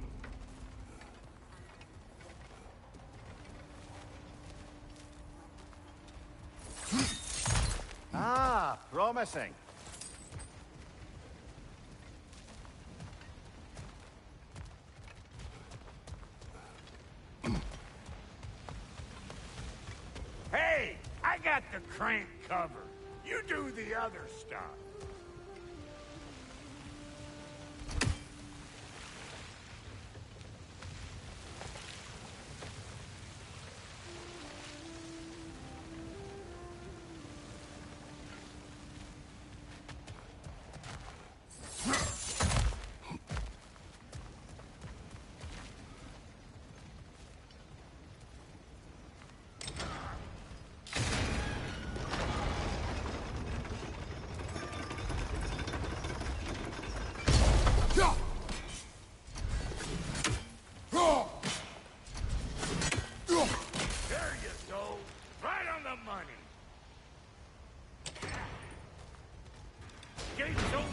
Ah, promising. Hey, I got the crank covered. You do the other stuff. There you go. Right on the money. Gates open.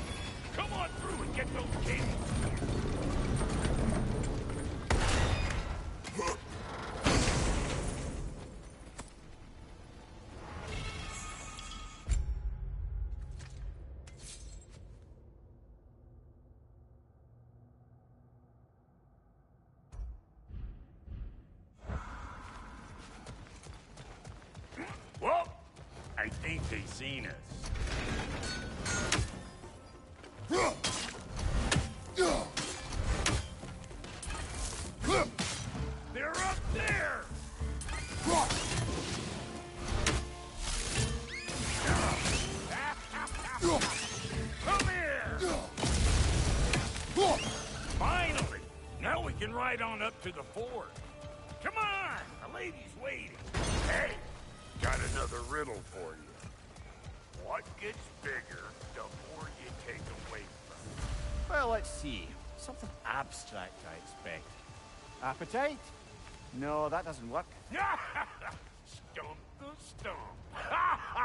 Come on through and get those gates. Well, I think they seen us. They're up there! Come here! Finally! Now we can ride on up to the fort. Come on! The lady's waiting. Hey, got another riddle for you. What gets bigger the more you take away from Well, let's see. Something abstract, I expect. Appetite? No, that doesn't work. it? Stump the stump.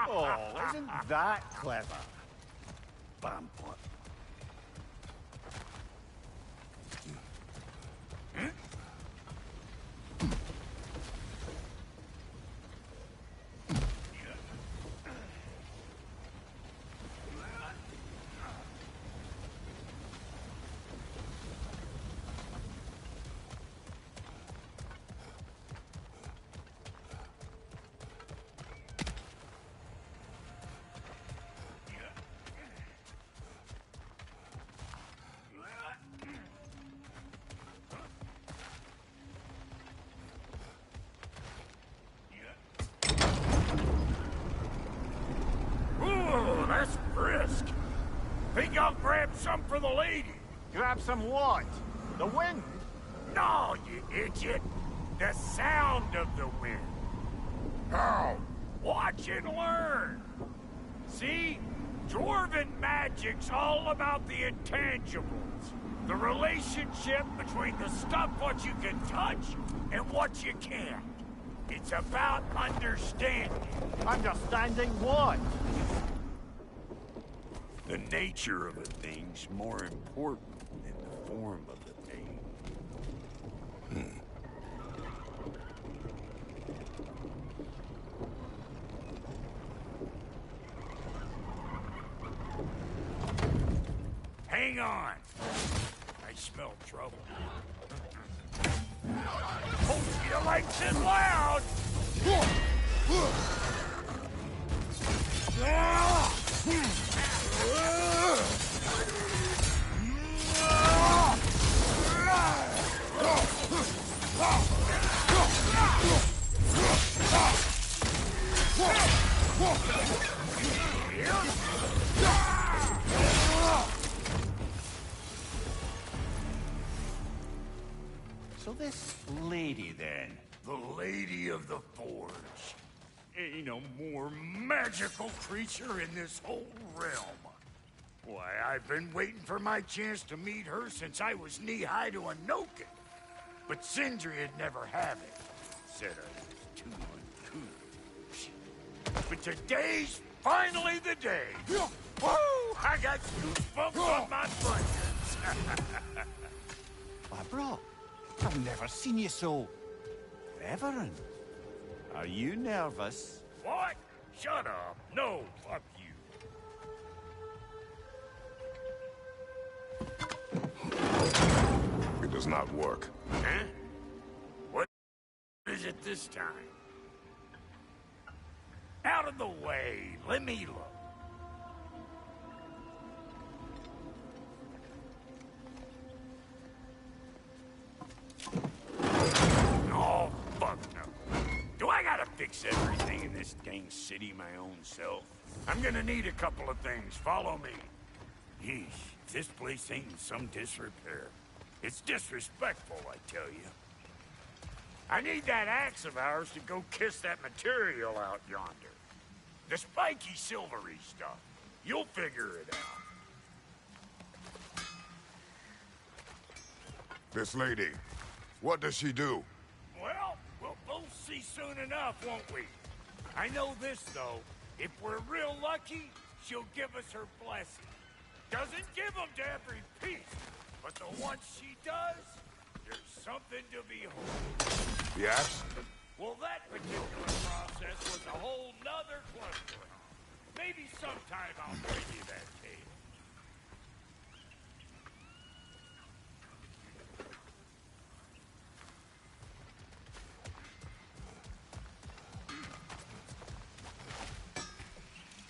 Oh, isn't that clever? Bampot. Ooh, that's brisk. Think I'll grab some for the lady? Grab some what? The wind? No, you idiot. The sound of the wind. How? Watch and learn. See? Dwarven magic's all about the intangibles. The relationship between the stuff what you can touch and what you can't. It's about understanding. Understanding what? The nature of a thing's more important than the form of the thing. on? I smell trouble. Hope you likes it loud! So this lady, then? The Lady of the Forge. Ain't no more magical creature in this whole realm. Why, I've been waiting for my chance to meet her since I was knee-high to a Noken. But Sindri would never have it. Said I was too uncouth. But today's finally the day. Woo! I got goosebumps on my buttons. Why, bro, I've never seen you so... reverent. Are you nervous? What? Shut up. No, fuck you. It does not work. Huh? What is it this time? Out of the way. Let me look. Oh, fuck no. Do I gotta fix everything in this dang city my own self? I'm gonna need a couple of things. Follow me. Yeesh, if this place ain't in some disrepair. It's disrespectful, I tell you. I need that axe of ours to go kiss that material out yonder. The spiky silvery stuff. You'll figure it out. This lady, what does she do? Well, we'll both see soon enough, won't we? I know this, though. If we're real lucky, she'll give us her blessing. Doesn't give them to every piece, but the ones she does, there's something to behold. The axe? Well, that particular process was a whole nother cluster. Maybe sometime I'll bring you that tale.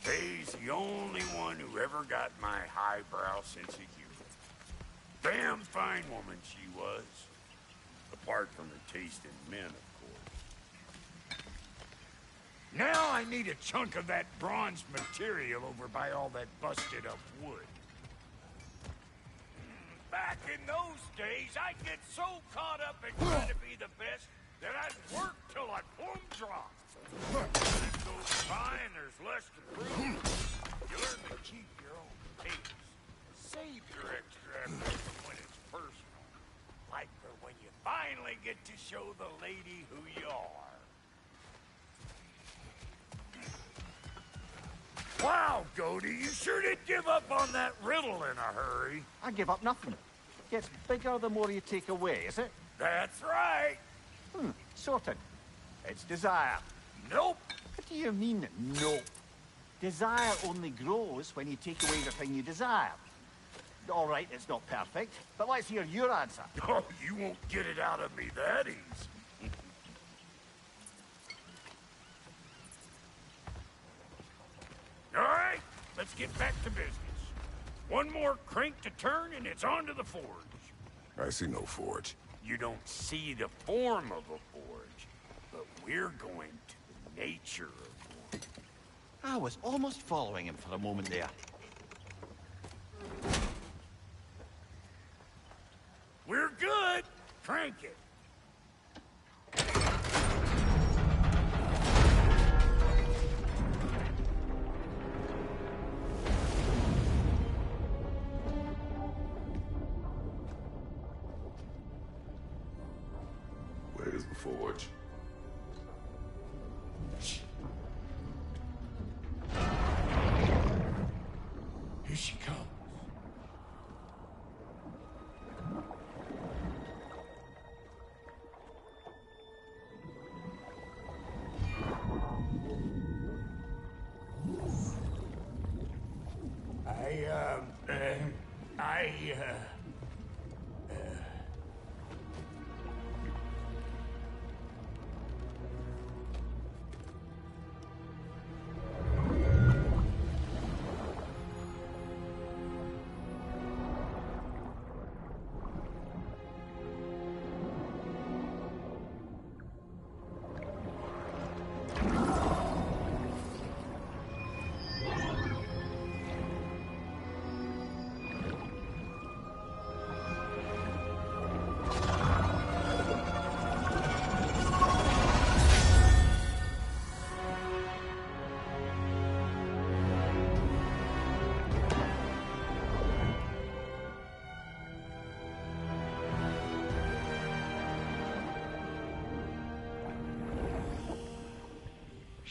Faye's the only one who ever got my highbrow sense of humor. Damn fine woman she was. Apart from her taste in men, of course. Now I need a chunk of that bronze material over by all that busted up wood. Back in those days, I'd get so caught up in trying to be the best that I'd work till I plumb dropped. Time goes by and there's less to prove. You learn to keep your own pace. Save your extra effort for when it's personal. Like for when you finally get to show the lady who you are. Wow, Goldie, you sure did give up on that riddle in a hurry. I give up nothing. Gets bigger the more you take away, is it? That's right. Sorted. It's desire. Nope. What do you mean, no? Desire only grows when you take away the thing you desire. All right, it's not perfect, but let's hear your answer. Oh, you won't get it out of me that easy. All right, let's get back to business. One more crank to turn and it's on to the forge. I see no forge. You don't see the form of a forge, but we're going to the nature of one. I was almost following him for a moment there. We're good. Crank it. Where's the forge? Here she comes.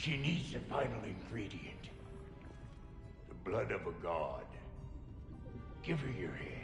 She needs the final ingredient. The blood of a god. Give her your hand.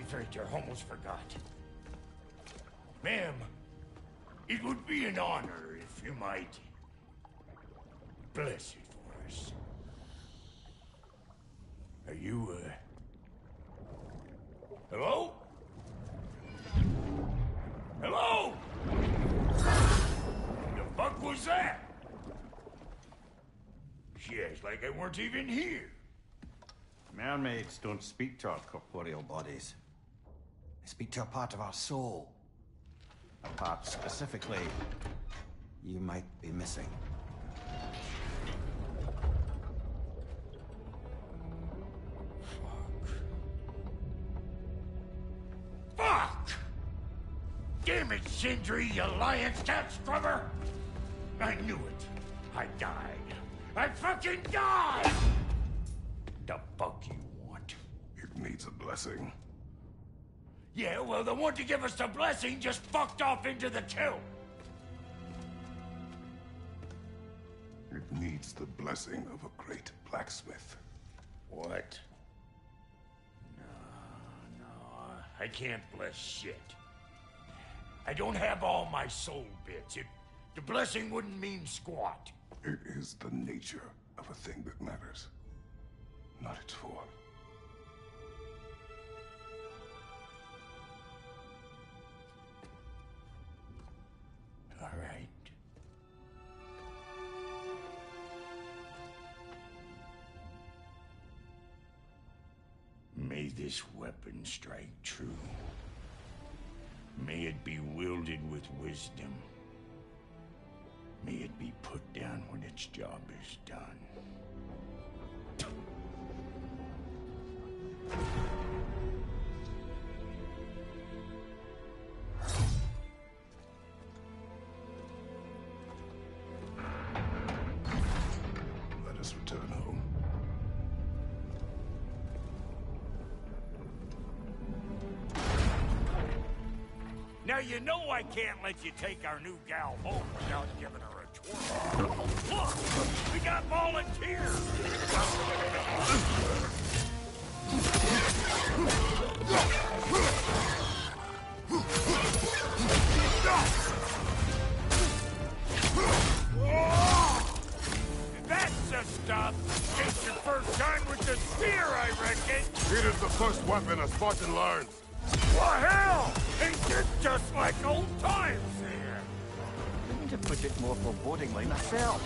Filter almost forgot. Ma'am, it would be an honor if you might bless it for us. Are you, hello? Hello? The fuck was that? She acts like I weren't even here. Mermaids don't speak to our corporeal bodies. They speak to a part of our soul. A part specifically you might be missing. Fuck! Damn it, Sindri, you lion cat scrubber! I knew it. I died. I fucking died! The fuck you want? It needs a blessing. Yeah, well, the one to give us the blessing just fucked off into the tomb. It needs the blessing of a great blacksmith. What? No, I can't bless shit. I don't have all my soul bits. The blessing wouldn't mean squat. It is the nature of a thing that matters, not its form. All right. May this weapon strike true. May it be wielded with wisdom. May it be put down when its job is done. Let us return home. Now you know I can't let you take our new gal home without giving her a twirl. Look! We got volunteers! That's the stuff! Ain't your first time with the spear, I reckon! It is the first weapon a Spartan learns. Well, hell! Ain't this just like old times here? I need to put it more forebodingly myself.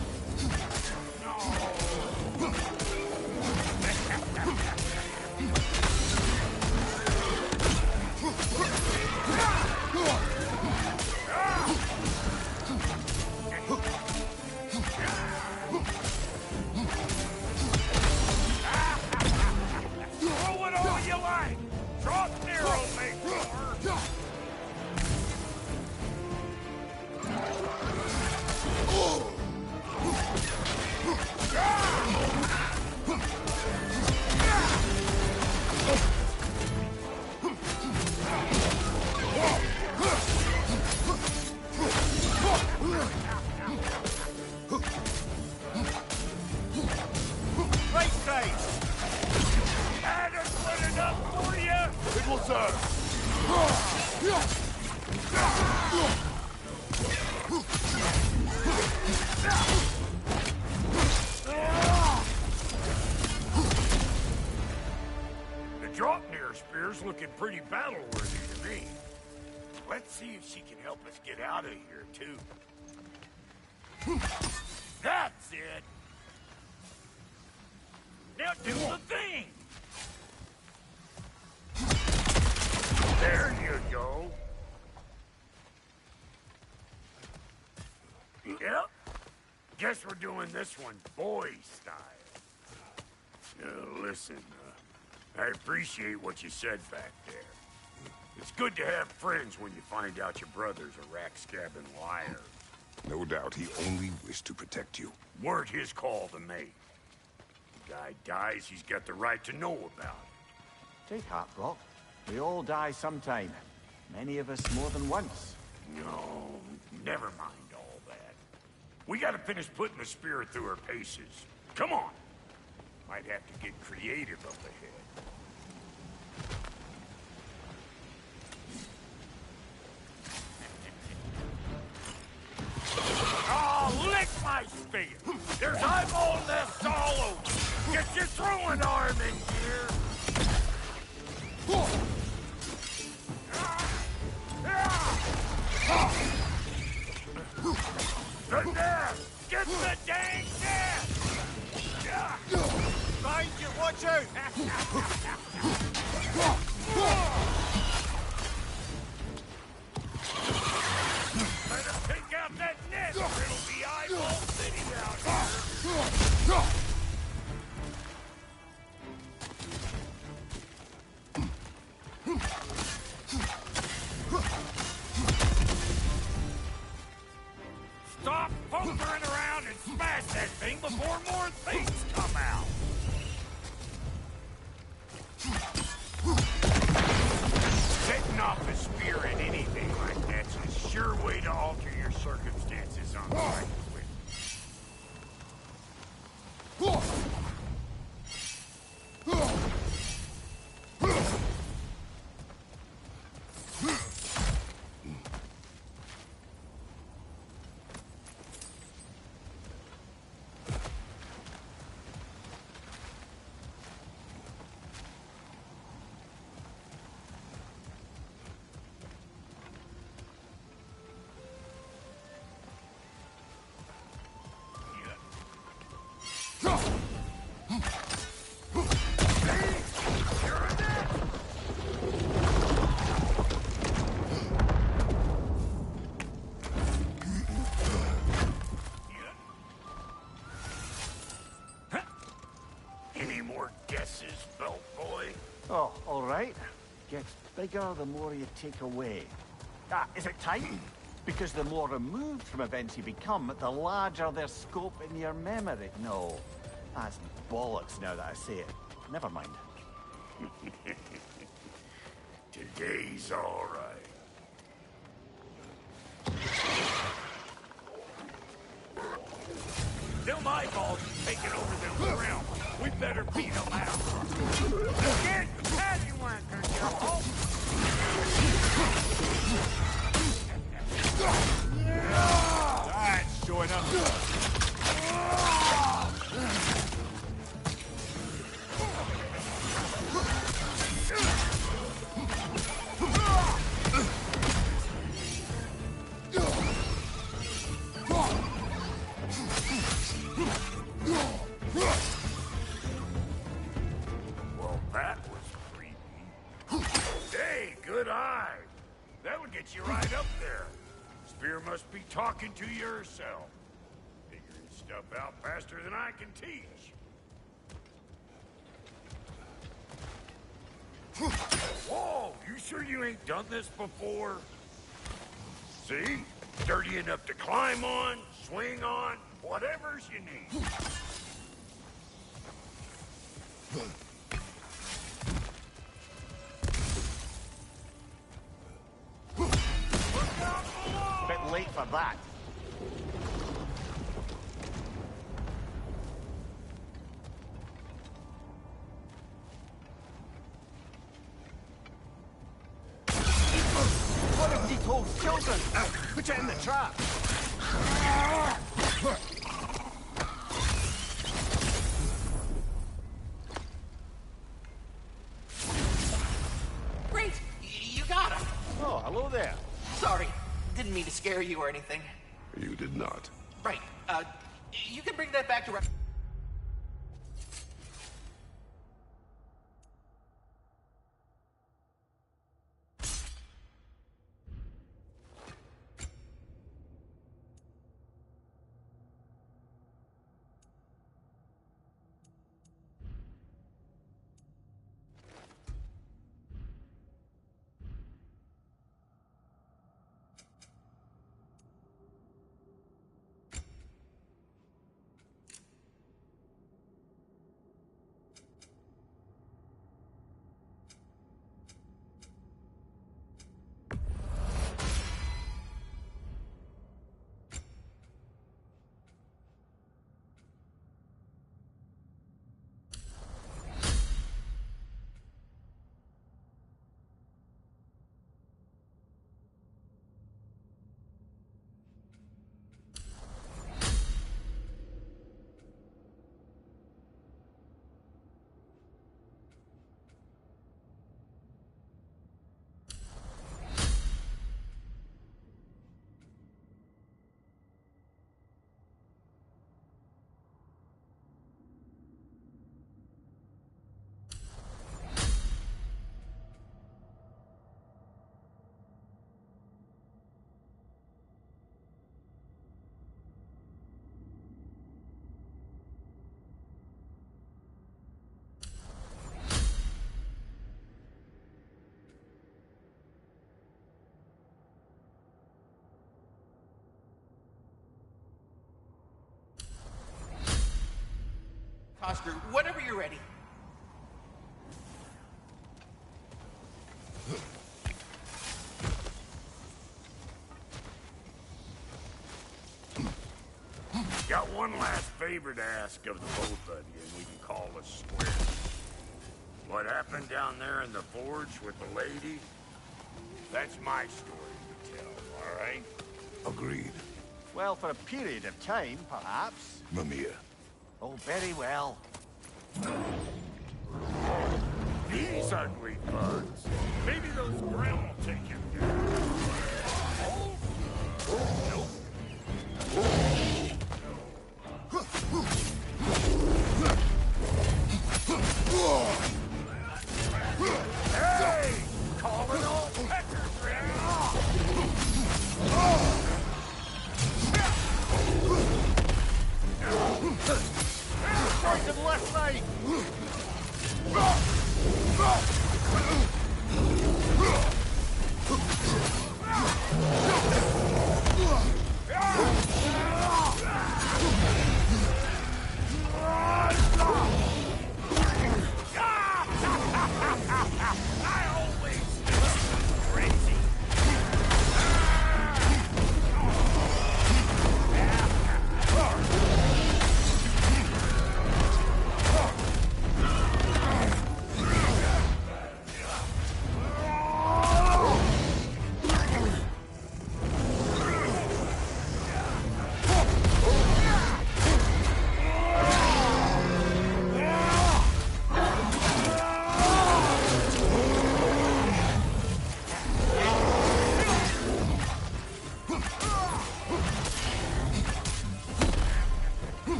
Throw it all you like! Drop narrow, make more! looking pretty battle-worthy to me. Let's see if she can help us get out of here, too. That's it! Now do the thing! There you go! Yep. Guess we're doing this one boy style. Listen, I appreciate what you said back there. It's good to have friends when you find out your brother's a rack-scabbing liar. No doubt he only wished to protect you. Weren't his call to make. The guy dies, he's got the right to know about it. Take heart, Brock. We all die sometime. Many of us more than once. No, never mind all that. We gotta finish putting the spirit through her paces. Come on! Might have to get creative up ahead. Oh, lick my spigot! There's eyeball nests all over! Get your throwing arm in here! The nest! Get the dang nest! Find you, watch out! Better take out that net, or it'll be eyeball city out here! Stop pokering around and smash that thing before more things come out! Setting off the spear in anything like that's a sure way to alter your circumstances on the right quick. Any more guesses, belt boy? Oh, all right. Gets bigger the more you take away. Ah, is it time? Because the more removed from events you become, the larger their scope in your memory. No, that's bollocks now that I say it. Never mind. Today's all right. Them eyeballs is taking over them realm. We better beat them out. Get the paddywhacker, y'all! That's showing up. Well, that was creepy. Hey, good eye. That would get you right up there. Spear must be talking to you herself. Figuring stuff out faster than I can teach. Whoa, you sure you ain't done this before? See? Sturdy enough to climb on, swing on, whatever's you need. Bit late for that. What if he told children? Put it in the trap. to scare you or anything. You did not. Right. You can bring that back to... Oscar, whenever you're ready. Got one last favor to ask of the both of you, and we can call it square. What happened down there in the forge with the lady? That's my story to tell, all right? Agreed. Well, for a period of time, perhaps. Mamiya. Oh, very well. These ugly bugs. Maybe those grill will take him down. Oh. Nope. Hey! Calling all peckers Poison left side!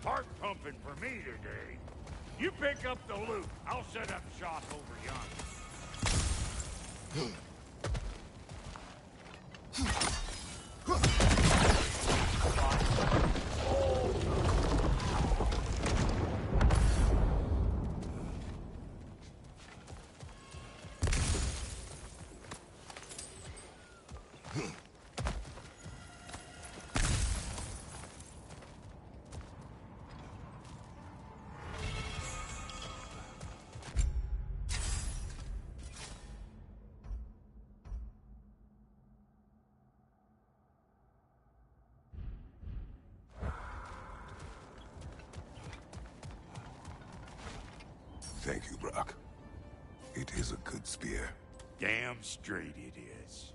heart pumping for me today. You pick up the loot. I'll set up shop over yonder. Thank you, Brock. It is a good spear. Damn straight it is.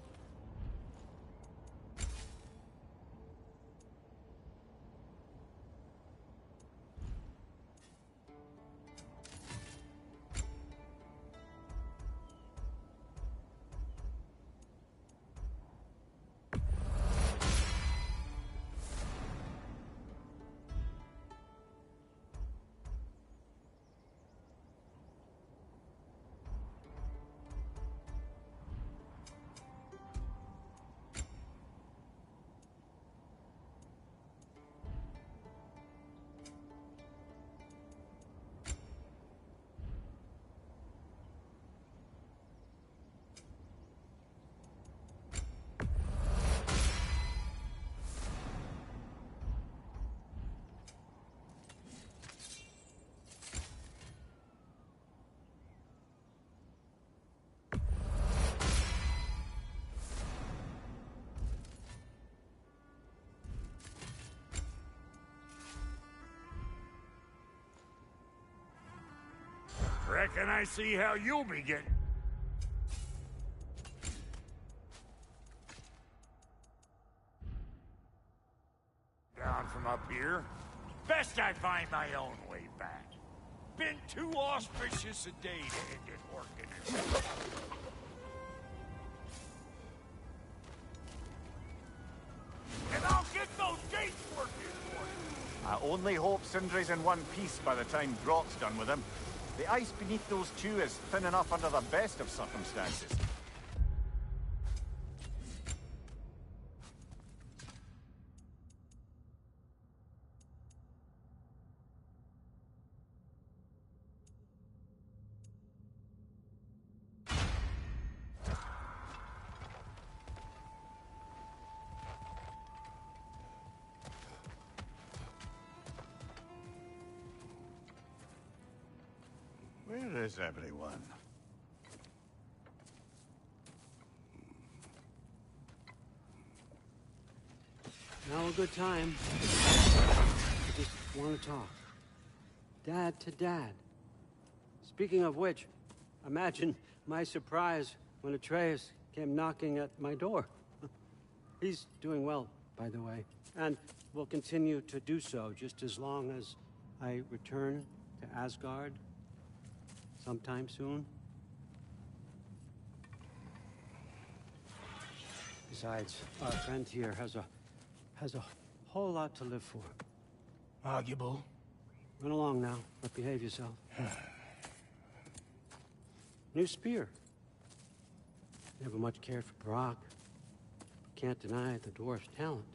Reckon I see how you'll be getting. Down from up here. Best I find my own way back. Been too auspicious a day to end it working it. And I'll get those gates working for you. I only hope Sindri's in one piece by the time Brock's done with him. The ice beneath those two is thin enough under the best of circumstances. Where is everyone? Now a good time. I just want to talk. Dad to Dad. Speaking of which, imagine my surprise when Atreus came knocking at my door. He's doing well, by the way, and will continue to do so just as long as I return to Asgard sometime soon. Besides, our friend here has a whole lot to live for. Arguable. Run along now, but behave yourself. New spear. Never much cared for Brock. Can't deny the dwarf's talent.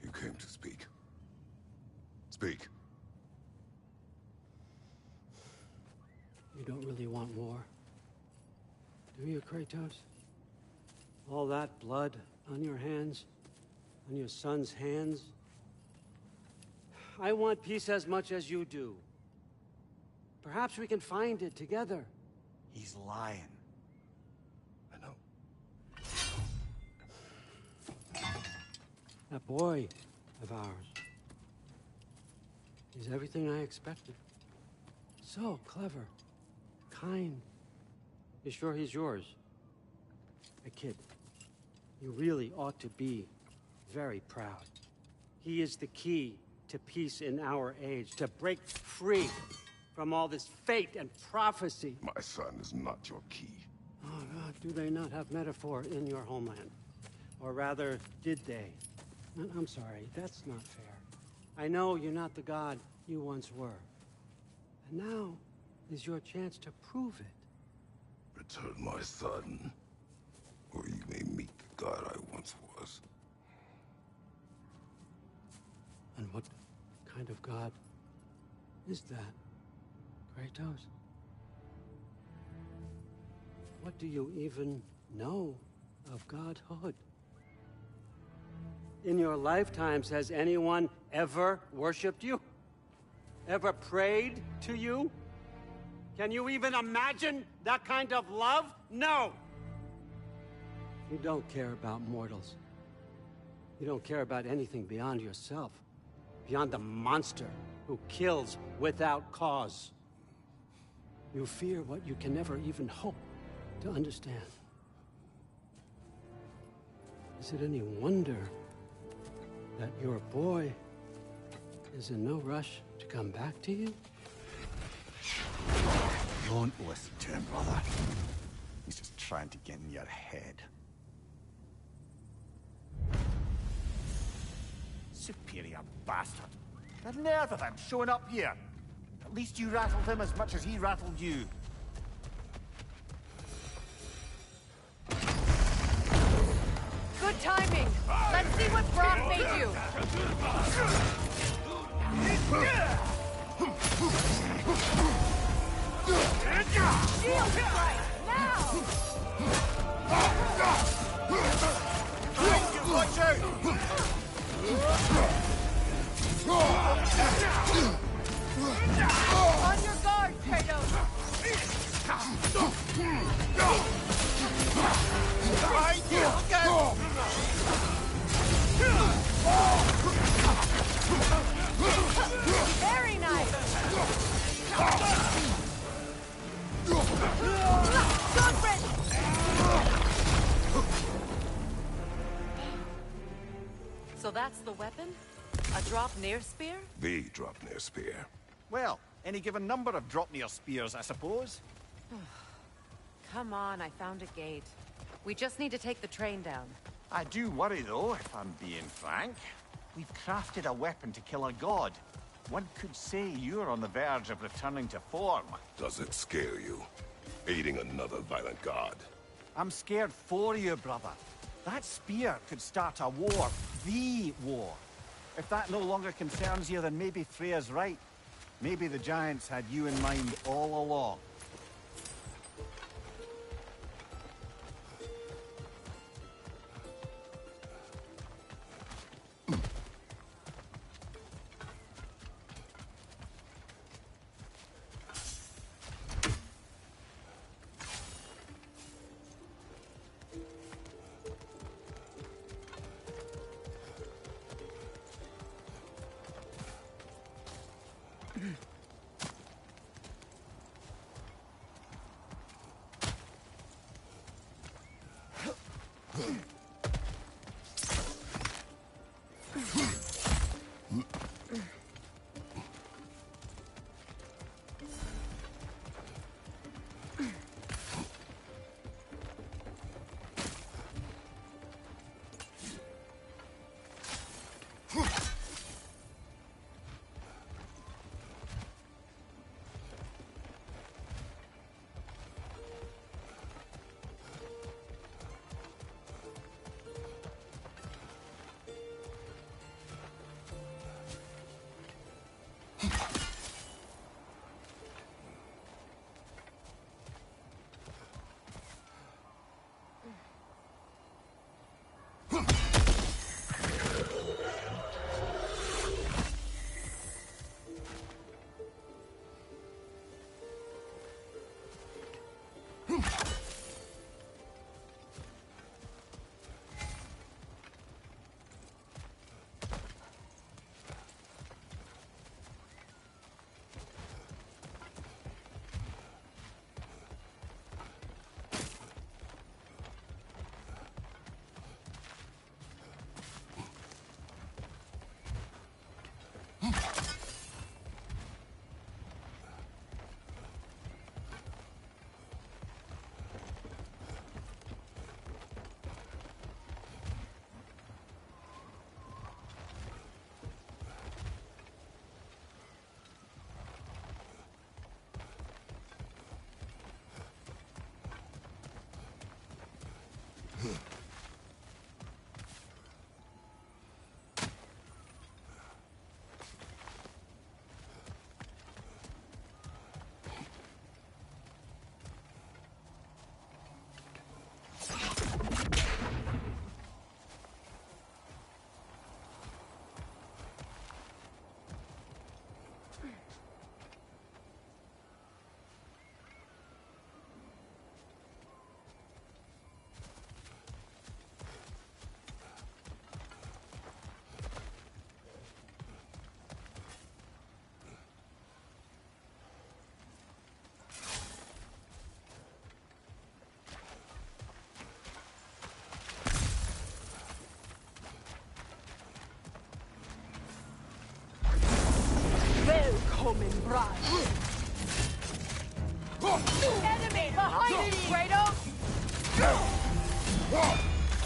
You came to speak. Speak. You don't really want war, do you, Kratos? All that blood on your hands, on your son's hands. I want peace as much as you do. Perhaps we can find it together. He's lying. I know. That boy of ours. He's everything I expected. So clever. Kind. You sure he's yours? A kid. You really ought to be very proud. He is the key to peace in our age, to break free from all this fate and prophecy. My son is not your key. Oh, God, do they not have metaphor in your homeland? Or rather, did they? I'm sorry, that's not fair. I know you're not the god you once were. And now is your chance to prove it. Return my son, or you may meet the god I once was. And what kind of god is that, Kratos? What do you even know of godhood? In your lifetimes, has anyone ever worshipped you? Ever prayed to you? Can you even imagine that kind of love? No! You don't care about mortals. You don't care about anything beyond yourself. Beyond the monster who kills without cause. You fear what you can never even hope to understand. Is it any wonder that your boy is in no rush to come back to you? Don't listen to him, brother. He's just trying to get in your head. Superior bastard. The nerve of him showing up here. At least you rattled him as much as he rattled you. Good timing. Let's see what Brock made you. Shield strike, now! Watch out! On your guard, Kratos! Behind you! Look out! Very nice! Goodman! So that's the weapon? A drop-near spear? The Dropnir spear. Well, any given number of Dropnir spears, I suppose. Come on, I found a gate. We just need to take the train down. I do worry, though, if I'm being frank. We've crafted a weapon to kill a god. One could say you're on the verge of returning to form. Does it scare you? Aiding another violent god? I'm scared for you, brother. That spear could start a war. The war. If that no longer concerns you, then maybe Freya's right. Maybe the Giants had you in mind all along.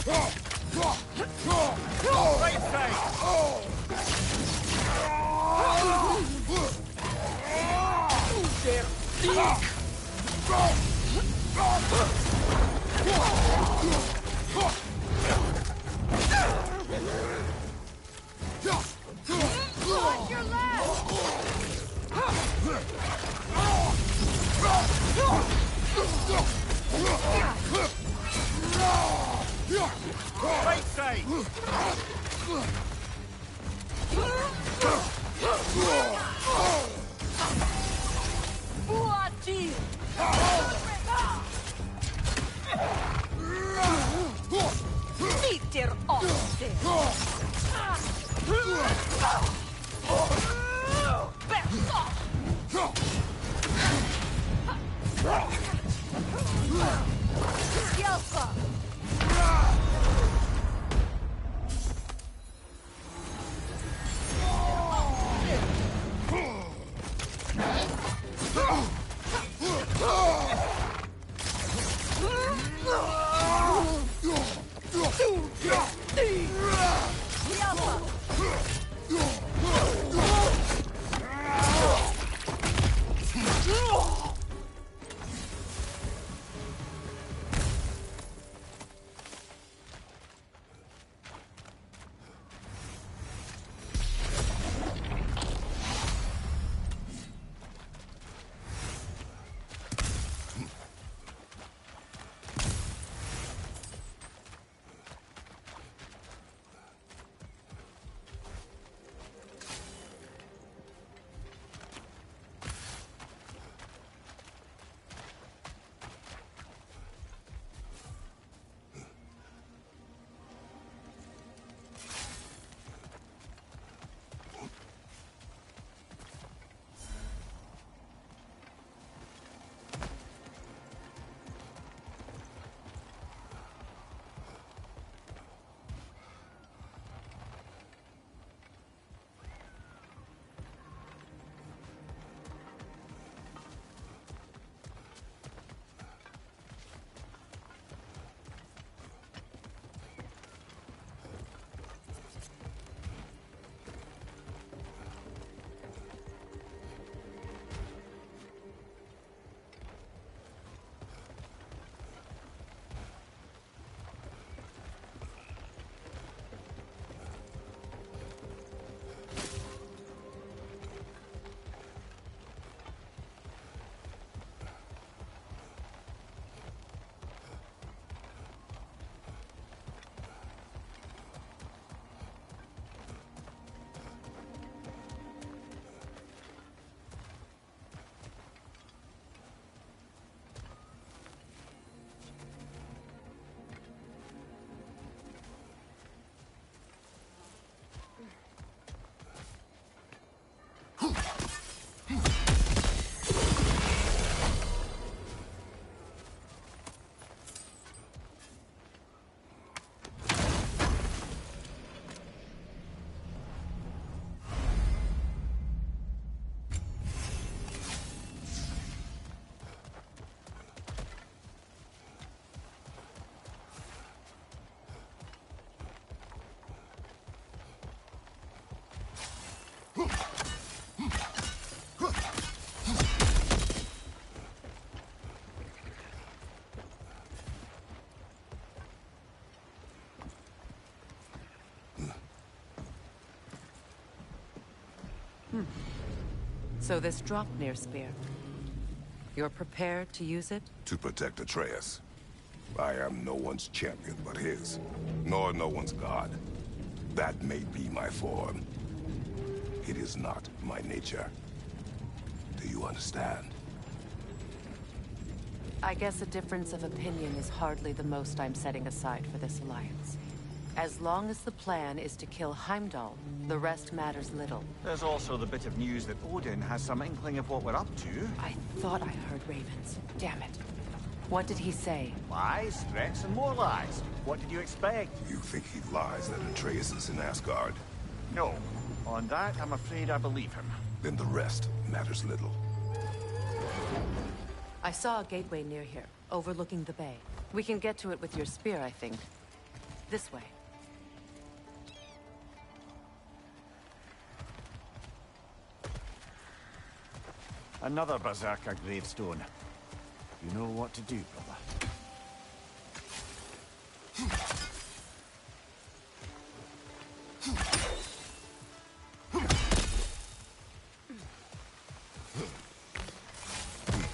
Right Watch your left! Right side! Buati! Peter Austin! Yelpa! So this Draupnir spear. You're prepared to use it? To protect Atreus. I am no one's champion but his, nor no one's god. That may be my form. It is not my nature. Do you understand? I guess a difference of opinion is hardly the most I'm setting aside for this alliance. As long as the plan is to kill Heimdall, the rest matters little. There's also the bit of news that Odin has some inkling of what we're up to. I thought I heard ravens. Damn it. What did he say? Lies, threats, and more lies. What did you expect? You think he lies that Atreus is in Asgard? No. On that, I'm afraid I believe him. Then the rest matters little. I saw a gateway near here, overlooking the bay. We can get to it with your spear, I think. This way. Another Berserker gravestone. You know what to do, brother.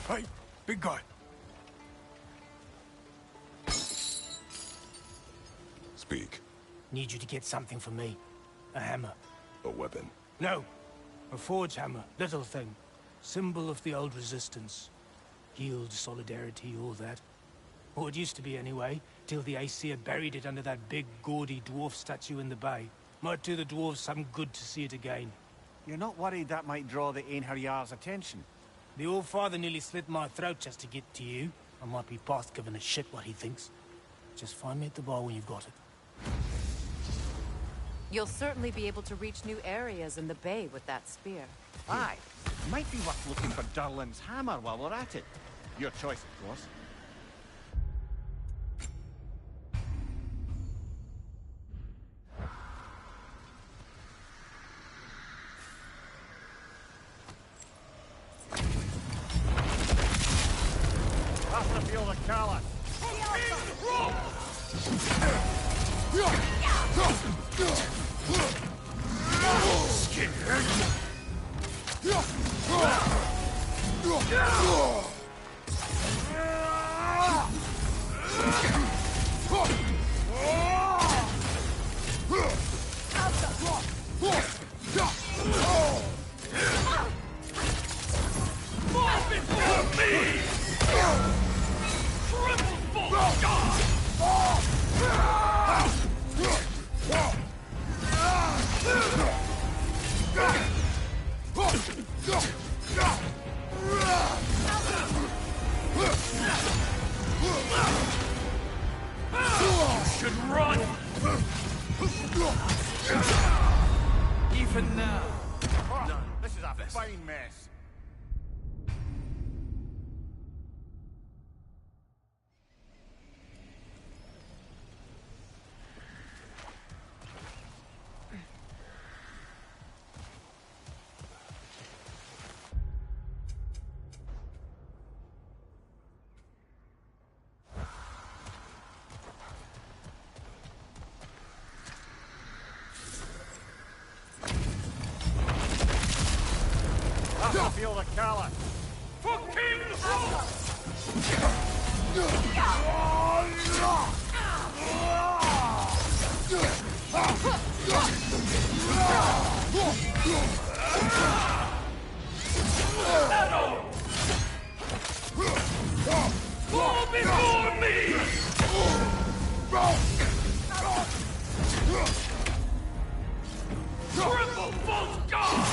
Hey, big guy. Speak. Need you to get something for me. A hammer. A weapon. No. A forge hammer. Little thing. Symbol of the old resistance. Guild, solidarity, all that. Or it used to be anyway, till the Aesir buried it under that big, gaudy dwarf statue in the bay. Might do the dwarves some good to see it again. You're not worried that might draw the Einherjar's attention? The old father nearly slit my throat just to get to you. I might be past giving a shit what he thinks. Just find me at the bar when you've got it. You'll certainly be able to reach new areas in the bay with that spear. Aye. Might be worth looking for Durlin's hammer while we're at it. Your choice, of course. After the field of Cala. Even now. This is a fine mess. After the field of Cala. For King Fall before me! Triple false god!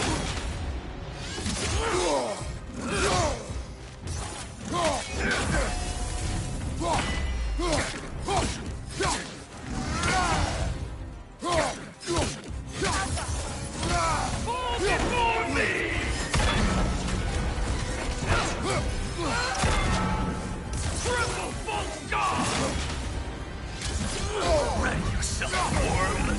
Fall before me! Triple false god! Ready yourself, worm!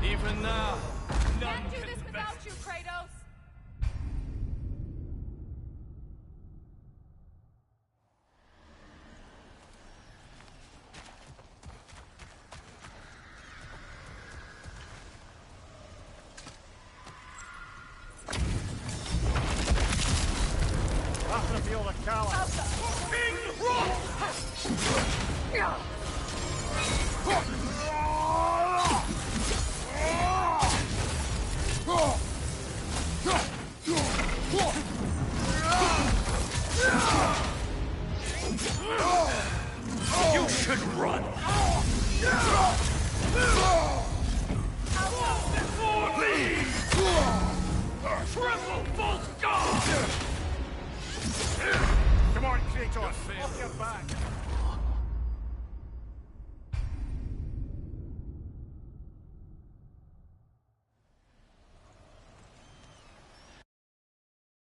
Even now, none Can't do can this without best. you, Kratos! After the field of Cala. King Rock! You should run! Before me! Triple false god! Come on, Kratos. Off your back.